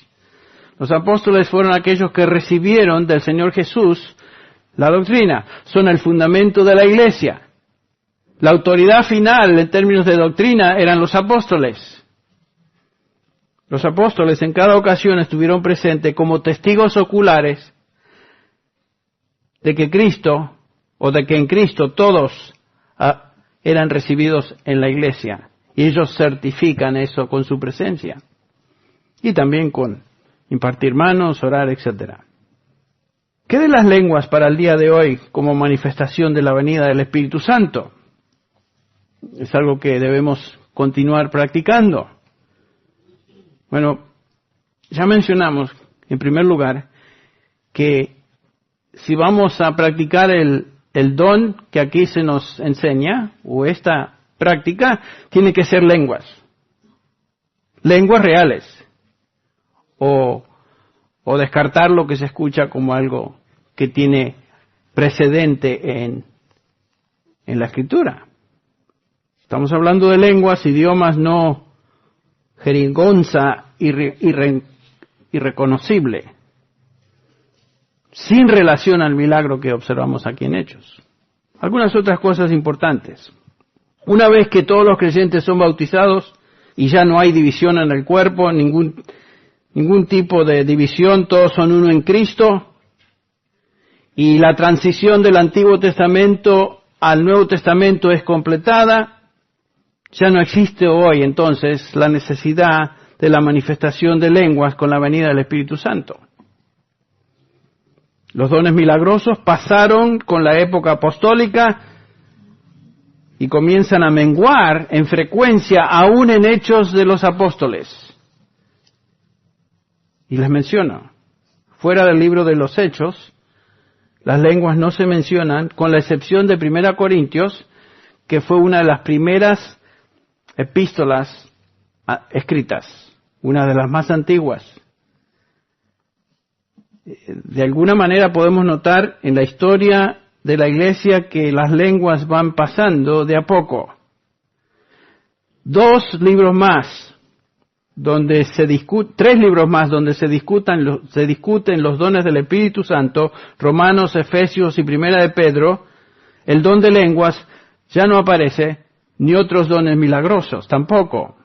Los apóstoles fueron aquellos que recibieron del Señor Jesús la doctrina. Son el fundamento de la iglesia. La autoridad final en términos de doctrina eran los apóstoles. Los apóstoles en cada ocasión estuvieron presentes como testigos oculares de que Cristo o de que en Cristo todos eran recibidos en la iglesia. Y ellos certifican eso con su presencia. Y también con impartir manos, orar, etc. ¿Qué de las lenguas para el día de hoy como manifestación de la venida del Espíritu Santo? Es algo que debemos continuar practicando. Bueno, ya mencionamos, en primer lugar, que si vamos a practicar el don que aquí se nos enseña, o esta práctica, tiene que ser lenguas. Lenguas reales. O descartar lo que se escucha como algo que tiene precedente en la Escritura. Estamos hablando de lenguas, idiomas no jerigonza irreconocible, sin relación al milagro que observamos aquí en Hechos. Algunas otras cosas importantes. Una vez que todos los creyentes son bautizados y ya no hay división en el cuerpo, ningún tipo de división, todos son uno en Cristo, y la transición del Antiguo Testamento al Nuevo Testamento es completada, ya no existe hoy entonces la necesidad de la manifestación de lenguas con la venida del Espíritu Santo. Los dones milagrosos pasaron con la época apostólica y comienzan a menguar en frecuencia aún en Hechos de los Apóstoles. Y les menciono, fuera del libro de los Hechos, las lenguas no se mencionan, con la excepción de 1 Corintios, que fue una de las primeras epístolas escritas, una de las más antiguas. De alguna manera podemos notar en la historia de la Iglesia que las lenguas van pasando de a poco. 3 libros más donde se discuten los dones del Espíritu Santo, Romanos, Efesios y Primera de Pedro. El don de lenguas ya no aparece, ni otros dones milagrosos tampoco.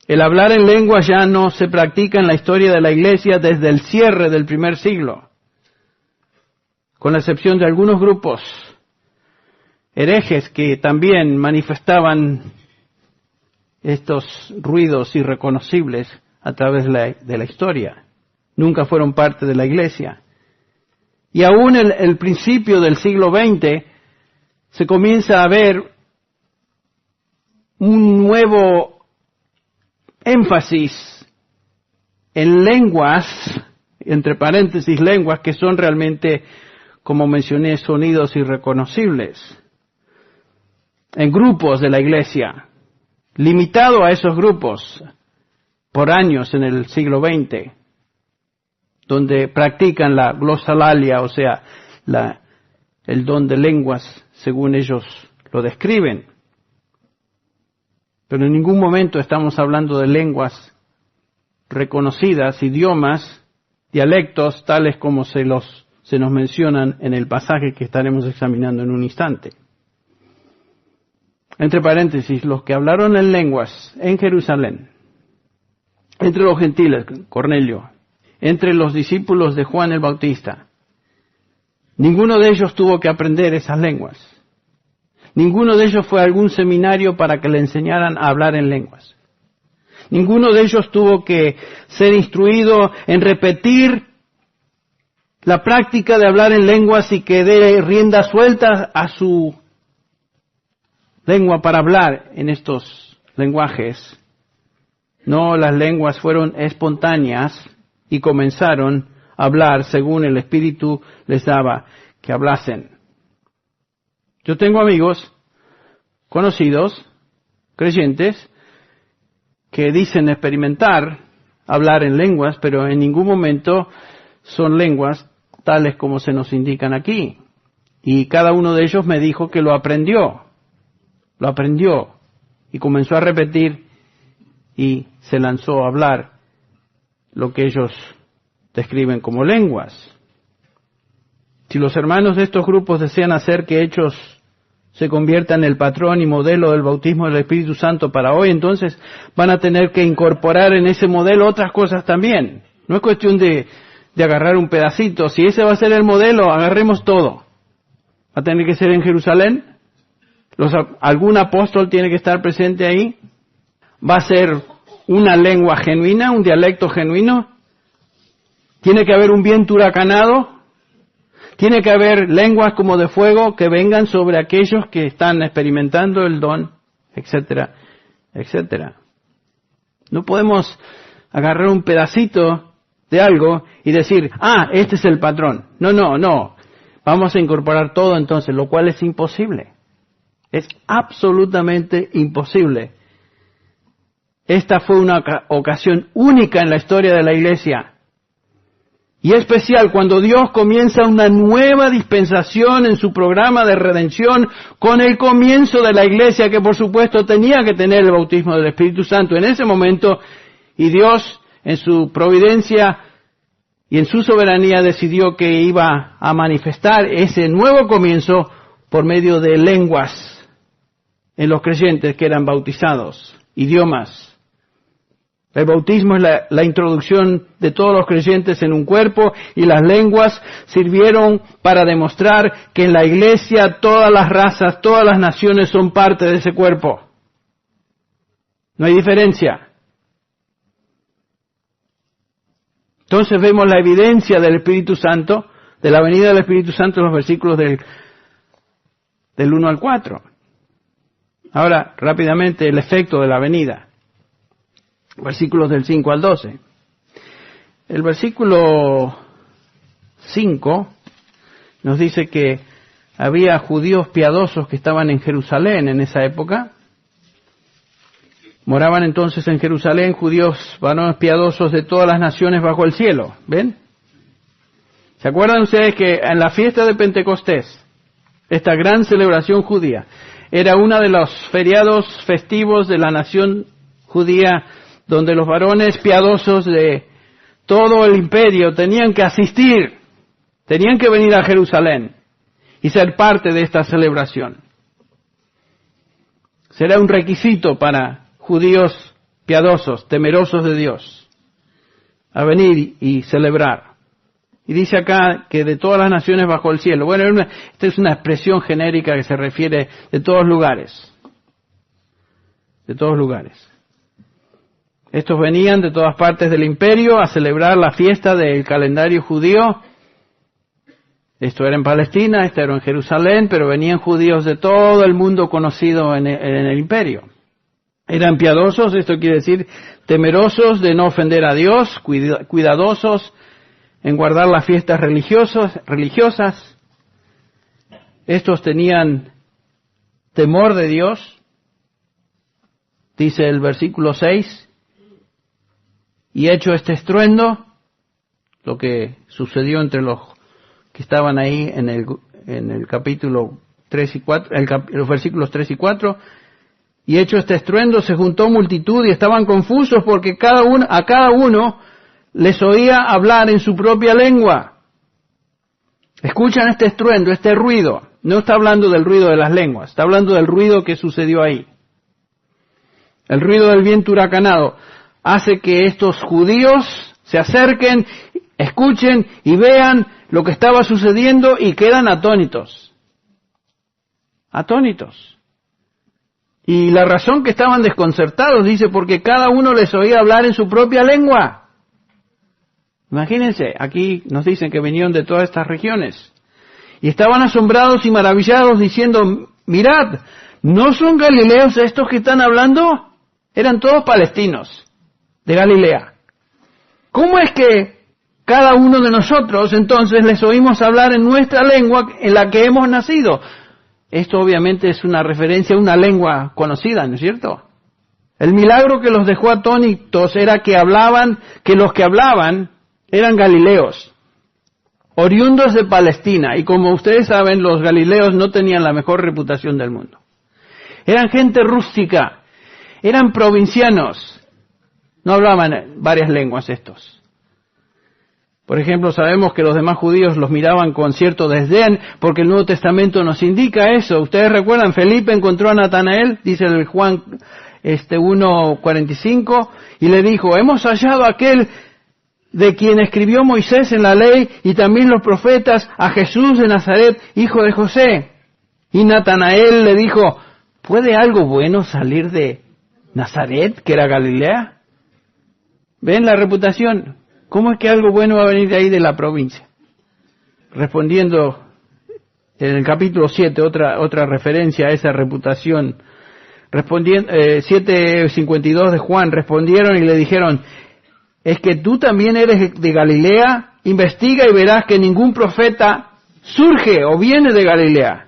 El hablar en lenguas ya no se practica en la historia de la Iglesia desde el cierre del primer siglo, con la excepción de algunos grupos herejes que también manifestaban estos ruidos irreconocibles a través de la historia. Nunca fueron parte de la Iglesia. Y aún en el principio del siglo XX se comienza a ver un nuevo énfasis en lenguas, entre paréntesis lenguas, que son realmente, como mencioné, sonidos irreconocibles, en grupos de la Iglesia, limitado a esos grupos por años en el siglo XX, donde practican la glosolalia, o sea, el don de lenguas, según ellos lo describen. Pero en ningún momento estamos hablando de lenguas reconocidas, idiomas, dialectos, tales como se nos mencionan en el pasaje que estaremos examinando en un instante. Entre paréntesis, los que hablaron en lenguas en Jerusalén, entre los gentiles, Cornelio, entre los discípulos de Juan el Bautista, ninguno de ellos tuvo que aprender esas lenguas. Ninguno de ellos fue a algún seminario para que le enseñaran a hablar en lenguas. Ninguno de ellos tuvo que ser instruido en repetir la práctica de hablar en lenguas y que dé rienda suelta a su lengua para hablar en estos lenguajes. No, las lenguas fueron espontáneas y comenzaron a hablar según el Espíritu les daba que hablasen. Yo tengo amigos, conocidos, creyentes, que dicen experimentar hablar en lenguas, pero en ningún momento son lenguas tales como se nos indican aquí. Y cada uno de ellos me dijo que lo aprendió y comenzó a repetir y se lanzó a hablar lo que ellos describen como lenguas. Si los hermanos de estos grupos desean hacer que Hechos se convierta en el patrón y modelo del bautismo del Espíritu Santo para hoy, entonces van a tener que incorporar en ese modelo otras cosas también. No es cuestión de de agarrar un pedacito. Si ese va a ser el modelo, agarremos todo. ¿Va a tener que ser en Jerusalén? ¿Algún apóstol tiene que estar presente ahí? ¿Va a ser una lengua genuina, un dialecto genuino? ¿Tiene que haber un viento huracanado? ¿Tiene que haber lenguas como de fuego que vengan sobre aquellos que están experimentando el don, etcétera, etcétera? No podemos agarrar un pedacito de algo y decir, este es el patrón. No. Vamos a incorporar todo entonces, lo cual es imposible. Es absolutamente imposible. Esta fue una ocasión única en la historia de la Iglesia. Y especial cuando Dios comienza una nueva dispensación en su programa de redención con el comienzo de la Iglesia, que por supuesto tenía que tener el bautismo del Espíritu Santo en ese momento, y Dios en su providencia y en su soberanía decidió que iba a manifestar ese nuevo comienzo por medio de lenguas en los creyentes que eran bautizados, idiomas. El bautismo es la introducción de todos los creyentes en un cuerpo, y las lenguas sirvieron para demostrar que en la Iglesia todas las razas, todas las naciones son parte de ese cuerpo. No hay diferencia. Entonces vemos la evidencia del Espíritu Santo, de la venida del Espíritu Santo en los versículos del 1 al 4. Ahora, rápidamente, el efecto de la venida. Versículos del 5 al 12. El versículo 5 nos dice que había judíos piadosos que estaban en Jerusalén en esa época. Moraban entonces en Jerusalén judíos varones piadosos de todas las naciones bajo el cielo. ¿Ven? ¿Se acuerdan ustedes que en la fiesta de Pentecostés, esta gran celebración judía, era uno de los feriados festivos de la nación judía, donde los varones piadosos de todo el imperio tenían que asistir, tenían que venir a Jerusalén y ser parte de esta celebración? Será un requisito para judíos piadosos, temerosos de Dios, a venir y celebrar. Y dice acá que de todas las naciones bajo el cielo. Bueno, esta es una expresión genérica que se refiere de todos lugares. De todos lugares. Estos venían de todas partes del imperio a celebrar la fiesta del calendario judío. Esto era en Palestina, esto era en Jerusalén, pero venían judíos de todo el mundo conocido en el imperio. Eran piadosos, esto quiere decir temerosos de no ofender a Dios, cuidadosos en guardar las fiestas religiosas. Estos tenían temor de Dios. Dice el versículo 6, y hecho este estruendo, lo que sucedió entre los que estaban ahí en el capítulo 3 y 4, los versículos 3 y 4, y hecho este estruendo se juntó multitud y estaban confusos porque a cada uno les oía hablar en su propia lengua. Escuchan este estruendo, este ruido. No está hablando del ruido de las lenguas, está hablando del ruido que sucedió ahí. El ruido del viento huracanado hace que estos judíos se acerquen, escuchen y vean lo que estaba sucediendo y quedan atónitos. Atónitos. Y la razón que estaban desconcertados, dice, porque cada uno les oía hablar en su propia lengua. Imagínense, aquí nos dicen que vinieron de todas estas regiones. Y estaban asombrados y maravillados diciendo, mirad, ¿no son galileos estos que están hablando? Eran todos palestinos de Galilea. ¿Cómo es que cada uno de nosotros entonces les oímos hablar en nuestra lengua en la que hemos nacido? Esto obviamente es una referencia a una lengua conocida, ¿no es cierto? El milagro que los dejó atónitos era que los que hablaban eran galileos, oriundos de Palestina, y como ustedes saben, los galileos no tenían la mejor reputación del mundo. Eran gente rústica, eran provincianos, no hablaban varias lenguas estos. Por ejemplo, sabemos que los demás judíos los miraban con cierto desdén, porque el Nuevo Testamento nos indica eso. Ustedes recuerdan, Felipe encontró a Natanael, dice el Juan 1:45, y le dijo, hemos hallado a aquel de quien escribió Moisés en la ley y también los profetas, a Jesús de Nazaret, hijo de José. Y Natanael le dijo, ¿puede algo bueno salir de Nazaret, que era Galilea? ¿Ven la reputación? ¿Cómo es que algo bueno va a venir de ahí de la provincia? Respondiendo en el capítulo 7, otra referencia a esa reputación. 7:52 de Juan, respondieron y le dijeron, ¿es que tú también eres de Galilea? Investiga y verás que ningún profeta surge o viene de Galilea.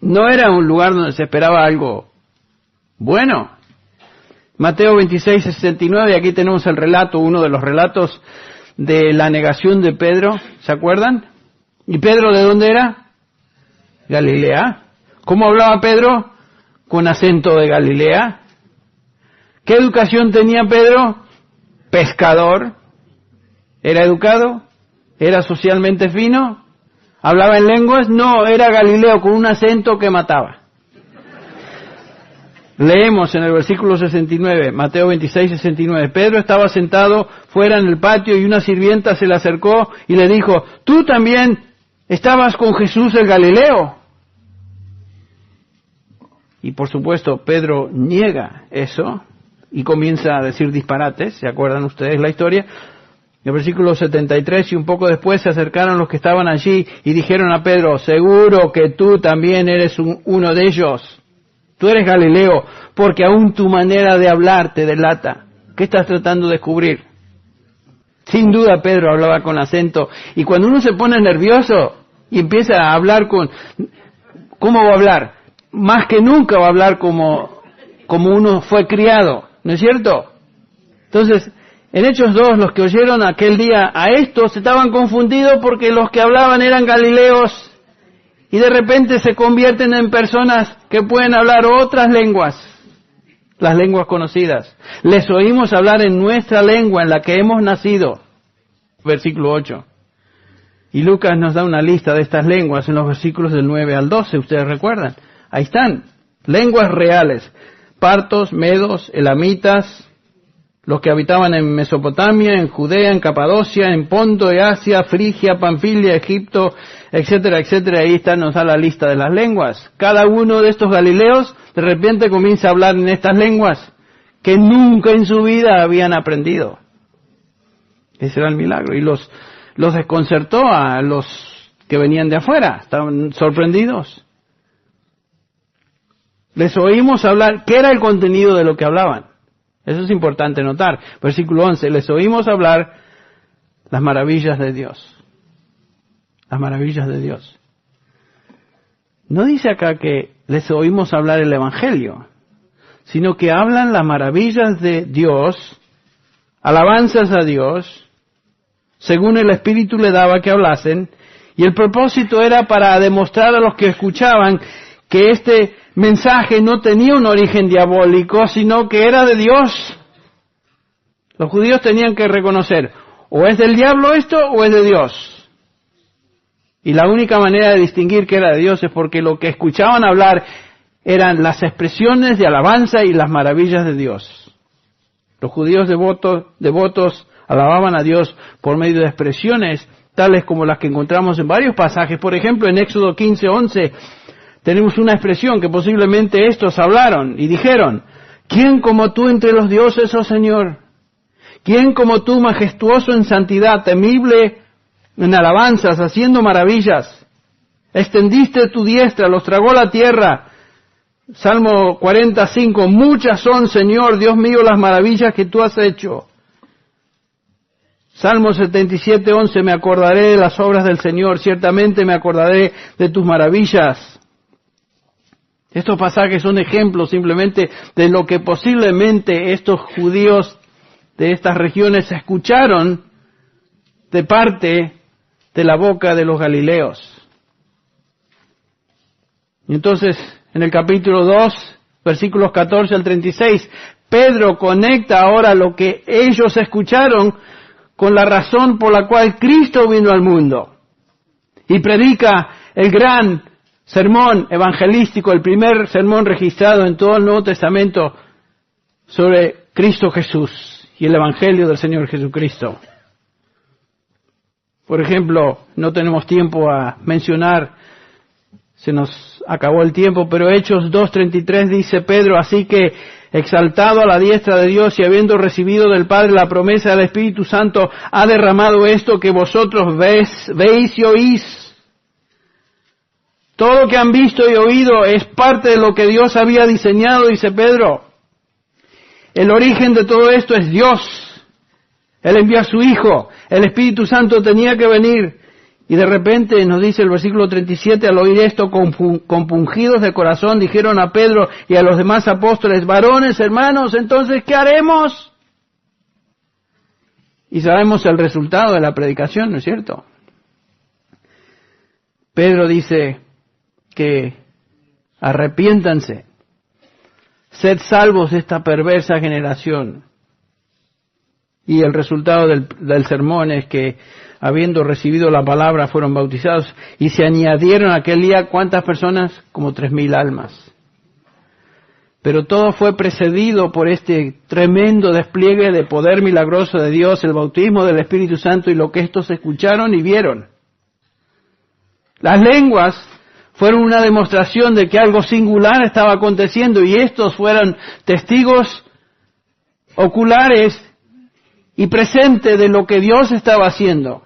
No era un lugar donde se esperaba algo bueno. Mateo 26:69, aquí tenemos el relato, uno de los relatos de la negación de Pedro, ¿se acuerdan? ¿Y Pedro de dónde era? Galilea. ¿Cómo hablaba Pedro? Con acento de Galilea. ¿Qué educación tenía Pedro? Pescador. ¿Era educado? ¿Era socialmente fino? ¿Hablaba en lenguas? No, era Galileo con un acento que mataba. Leemos en el versículo 69, Mateo 26:69. Pedro estaba sentado fuera en el patio y una sirvienta se le acercó y le dijo, ¿tú también estabas con Jesús el Galileo? Y por supuesto Pedro niega eso y comienza a decir disparates. ¿Se acuerdan ustedes la historia? En el versículo 73, y un poco después se acercaron los que estaban allí y dijeron a Pedro, seguro que tú también eres uno de ellos. Tú eres Galileo, porque aún tu manera de hablar te delata. ¿Qué estás tratando de descubrir? Sin duda Pedro hablaba con acento, y cuando uno se pone nervioso y empieza a hablar ¿cómo va a hablar? Más que nunca va a hablar como uno fue criado, ¿no es cierto? Entonces, en Hechos 2, los que oyeron aquel día a estos estaban confundidos porque los que hablaban eran galileos y de repente se convierten en personas que pueden hablar otras lenguas, las lenguas conocidas. Les oímos hablar en nuestra lengua en la que hemos nacido. Versículo 8. Y Lucas nos da una lista de estas lenguas en los versículos del 9 al 12, ustedes recuerdan. Ahí están, lenguas reales, partos, medos, elamitas, los que habitaban en Mesopotamia, en Judea, en Capadocia, en Ponto de Asia, Frigia, Panfilia, Egipto, etcétera, etcétera. Ahí está, nos da la lista de las lenguas. Cada uno de estos galileos de repente comienza a hablar en estas lenguas que nunca en su vida habían aprendido. Ese era el milagro. Y los desconcertó a los que venían de afuera. Estaban sorprendidos. Les oímos hablar. ¿Qué era el contenido de lo que hablaban? Eso es importante notar. Versículo 11. Les oímos hablar las maravillas de Dios. Las maravillas de Dios. No dice acá que les oímos hablar el Evangelio, sino que hablan las maravillas de Dios, alabanzas a Dios, según el Espíritu le daba que hablasen, y el propósito era para demostrar a los que escuchaban que este mensaje no tenía un origen diabólico, sino que era de Dios. Los judíos tenían que reconocer, o es del diablo esto, o es de Dios. Y la única manera de distinguir que era de Dios es porque lo que escuchaban hablar eran las expresiones de alabanza y las maravillas de Dios. Los judíos devotos alababan a Dios por medio de expresiones tales como las que encontramos en varios pasajes. Por ejemplo, en Éxodo 15:11 tenemos una expresión que posiblemente estos hablaron y dijeron, ¿quién como tú entre los dioses, oh Señor? ¿Quién como tú, majestuoso en santidad, temible en alabanzas, haciendo maravillas? Extendiste tu diestra, los tragó la tierra. Salmo 45, muchas son, Señor, Dios mío, las maravillas que tú has hecho. Salmo 77:11, me acordaré de las obras del Señor, ciertamente me acordaré de tus maravillas. Estos pasajes son ejemplos simplemente de lo que posiblemente estos judíos de estas regiones escucharon de parte de la boca de los galileos. Y entonces, en el capítulo 2, versículos 14 al 36, Pedro conecta ahora lo que ellos escucharon con la razón por la cual Cristo vino al mundo. Y predica el gran sermón evangelístico, el primer sermón registrado en todo el Nuevo Testamento sobre Cristo Jesús. y el Evangelio del Señor Jesucristo. Por ejemplo, no tenemos tiempo a mencionar, se nos acabó el tiempo, pero Hechos 2:33 dice Pedro, así que exaltado a la diestra de Dios y habiendo recibido del Padre la promesa del Espíritu Santo, ha derramado esto que vosotros veis y oís. Todo lo que han visto y oído es parte de lo que Dios había diseñado, dice Pedro. El origen de todo esto es Dios. Él envió a su Hijo. El Espíritu Santo tenía que venir. Y de repente nos dice el versículo 37, al oír esto, compungidos de corazón, dijeron a Pedro y a los demás apóstoles, varones, hermanos, entonces, ¿qué haremos? Y sabemos el resultado de la predicación, ¿no es cierto? Pedro dice que arrepiéntanse, sed salvos de esta perversa generación. Y el resultado del sermón es que, habiendo recibido la palabra, fueron bautizados y se añadieron aquel día, ¿cuántas personas? Como 3,000 almas. Pero todo fue precedido por este tremendo despliegue de poder milagroso de Dios, el bautismo del Espíritu Santo y lo que estos escucharon y vieron. Las lenguas fueron una demostración de que algo singular estaba aconteciendo y estos fueron testigos oculares y presentes de lo que Dios estaba haciendo.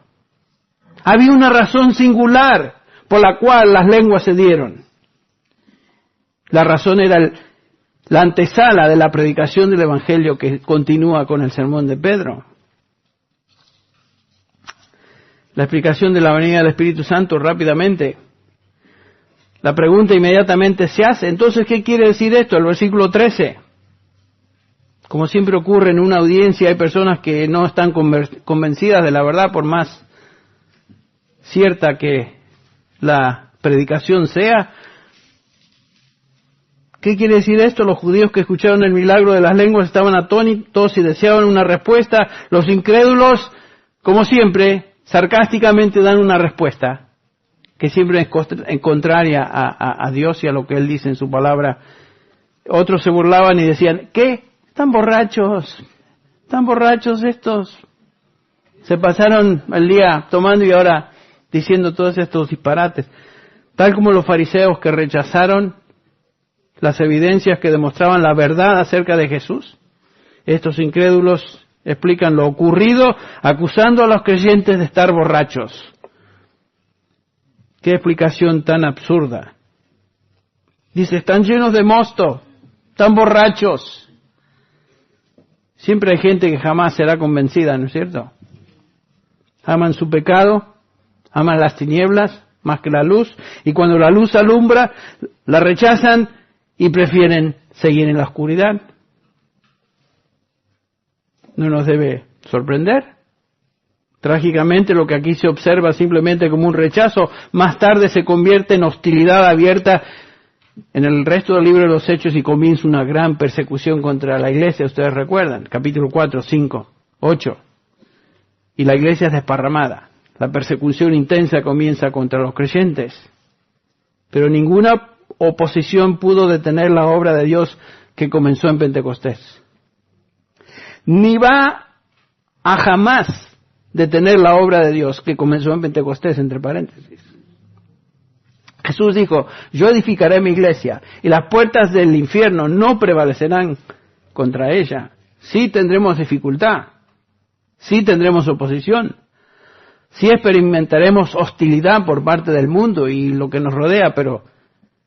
Había una razón singular por la cual las lenguas se dieron. La razón era la antesala de la predicación del Evangelio que continúa con el sermón de Pedro. La explicación de la venida del Espíritu Santo rápidamente. La pregunta inmediatamente se hace, entonces, ¿qué quiere decir esto? El versículo 13. Como siempre ocurre en una audiencia, hay personas que no están convencidas de la verdad, por más cierta que la predicación sea. ¿Qué quiere decir esto? Los judíos que escucharon el milagro de las lenguas estaban atónitos y deseaban una respuesta. Los incrédulos, como siempre, sarcásticamente dan una respuesta que siempre es contraria a Dios y a lo que Él dice en su palabra. Otros se burlaban y decían, ¿qué? ¿Están borrachos estos? Se pasaron el día tomando y ahora diciendo todos estos disparates. Tal como los fariseos que rechazaron las evidencias que demostraban la verdad acerca de Jesús, estos incrédulos explican lo ocurrido acusando a los creyentes de estar borrachos. ¡Qué explicación tan absurda! Dice, están llenos de mosto, están borrachos. Siempre hay gente que jamás será convencida, ¿no es cierto? Aman su pecado, aman las tinieblas más que la luz, y cuando la luz alumbra, la rechazan y prefieren seguir en la oscuridad. No nos debe sorprender. Trágicamente, lo que aquí se observa simplemente como un rechazo, más tarde se convierte en hostilidad abierta en el resto del libro de los Hechos y comienza una gran persecución contra la iglesia. Ustedes recuerdan, capítulo 4, 5, 8. Y la iglesia es desparramada. La persecución intensa comienza contra los creyentes. Pero ninguna oposición pudo detener la obra de Dios que comenzó en Pentecostés. Ni va a jamás detener la obra de Dios que comenzó en Pentecostés, entre paréntesis. Jesús dijo, yo edificaré mi iglesia y las puertas del infierno no prevalecerán contra ella. Sí tendremos dificultad, sí tendremos oposición, sí experimentaremos hostilidad por parte del mundo y lo que nos rodea, pero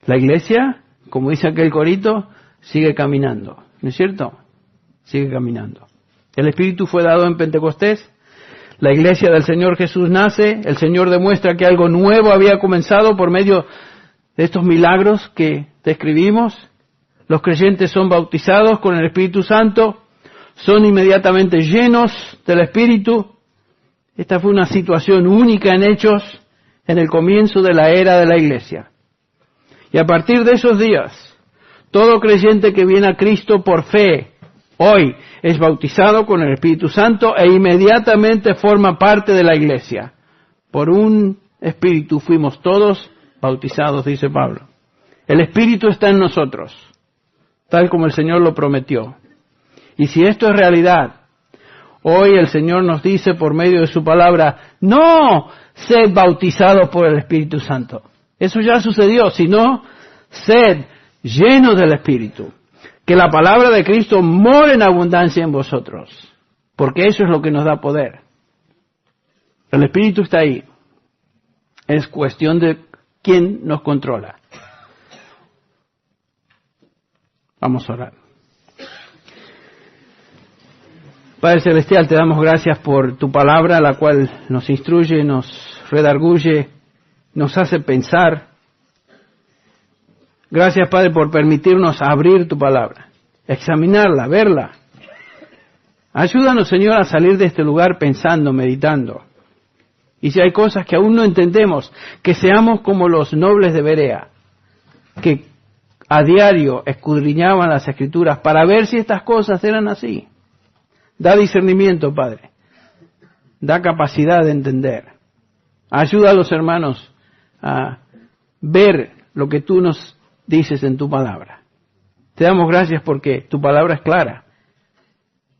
la iglesia, como dice aquel corito, sigue caminando, ¿no es cierto? Sigue caminando. El Espíritu fue dado en Pentecostés. La iglesia del Señor Jesús nace, el Señor demuestra que algo nuevo había comenzado por medio de estos milagros que describimos. Los creyentes son bautizados con el Espíritu Santo, son inmediatamente llenos del Espíritu. Esta fue una situación única en Hechos, en el comienzo de la era de la iglesia. Y a partir de esos días, todo creyente que viene a Cristo por fe, hoy es bautizado con el Espíritu Santo e inmediatamente forma parte de la iglesia. Por un Espíritu fuimos todos bautizados, dice Pablo. El Espíritu está en nosotros, tal como el Señor lo prometió. Y si esto es realidad, Hoy el Señor nos dice por medio de su palabra, no sed bautizados por el Espíritu Santo. Eso ya sucedió, sino sed llenos del Espíritu. Que la palabra de Cristo more en abundancia en vosotros, porque eso es lo que nos da poder. El Espíritu está ahí. Es cuestión de quién nos controla. Vamos a orar. Padre Celestial, te damos gracias por tu palabra, la cual nos instruye, nos redarguye, nos hace pensar. Gracias, Padre, por permitirnos abrir tu palabra, examinarla, verla. Ayúdanos, Señor, a salir de este lugar pensando, meditando. Y si hay cosas que aún no entendemos, que seamos como los nobles de Berea, que a diario escudriñaban las Escrituras para ver si estas cosas eran así. Da discernimiento, Padre. Da capacidad de entender. Ayuda a los hermanos a ver lo que tú nos dices en tu palabra. Te damos gracias porque tu palabra es clara.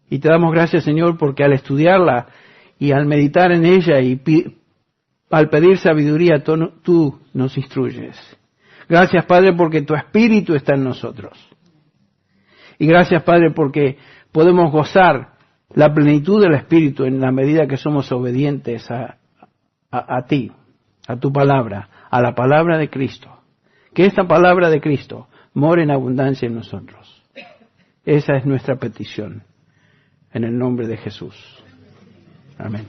Y te damos gracias, Señor, porque al estudiarla y al meditar en ella y al pedir sabiduría, tú nos instruyes. Gracias, Padre, porque tu Espíritu está en nosotros. Y gracias, Padre, porque podemos gozar la plenitud del Espíritu en la medida que somos obedientes a ti, a tu palabra, a la palabra de Cristo. Que esta palabra de Cristo more en abundancia en nosotros. Esa es nuestra petición. En el nombre de Jesús. Amén.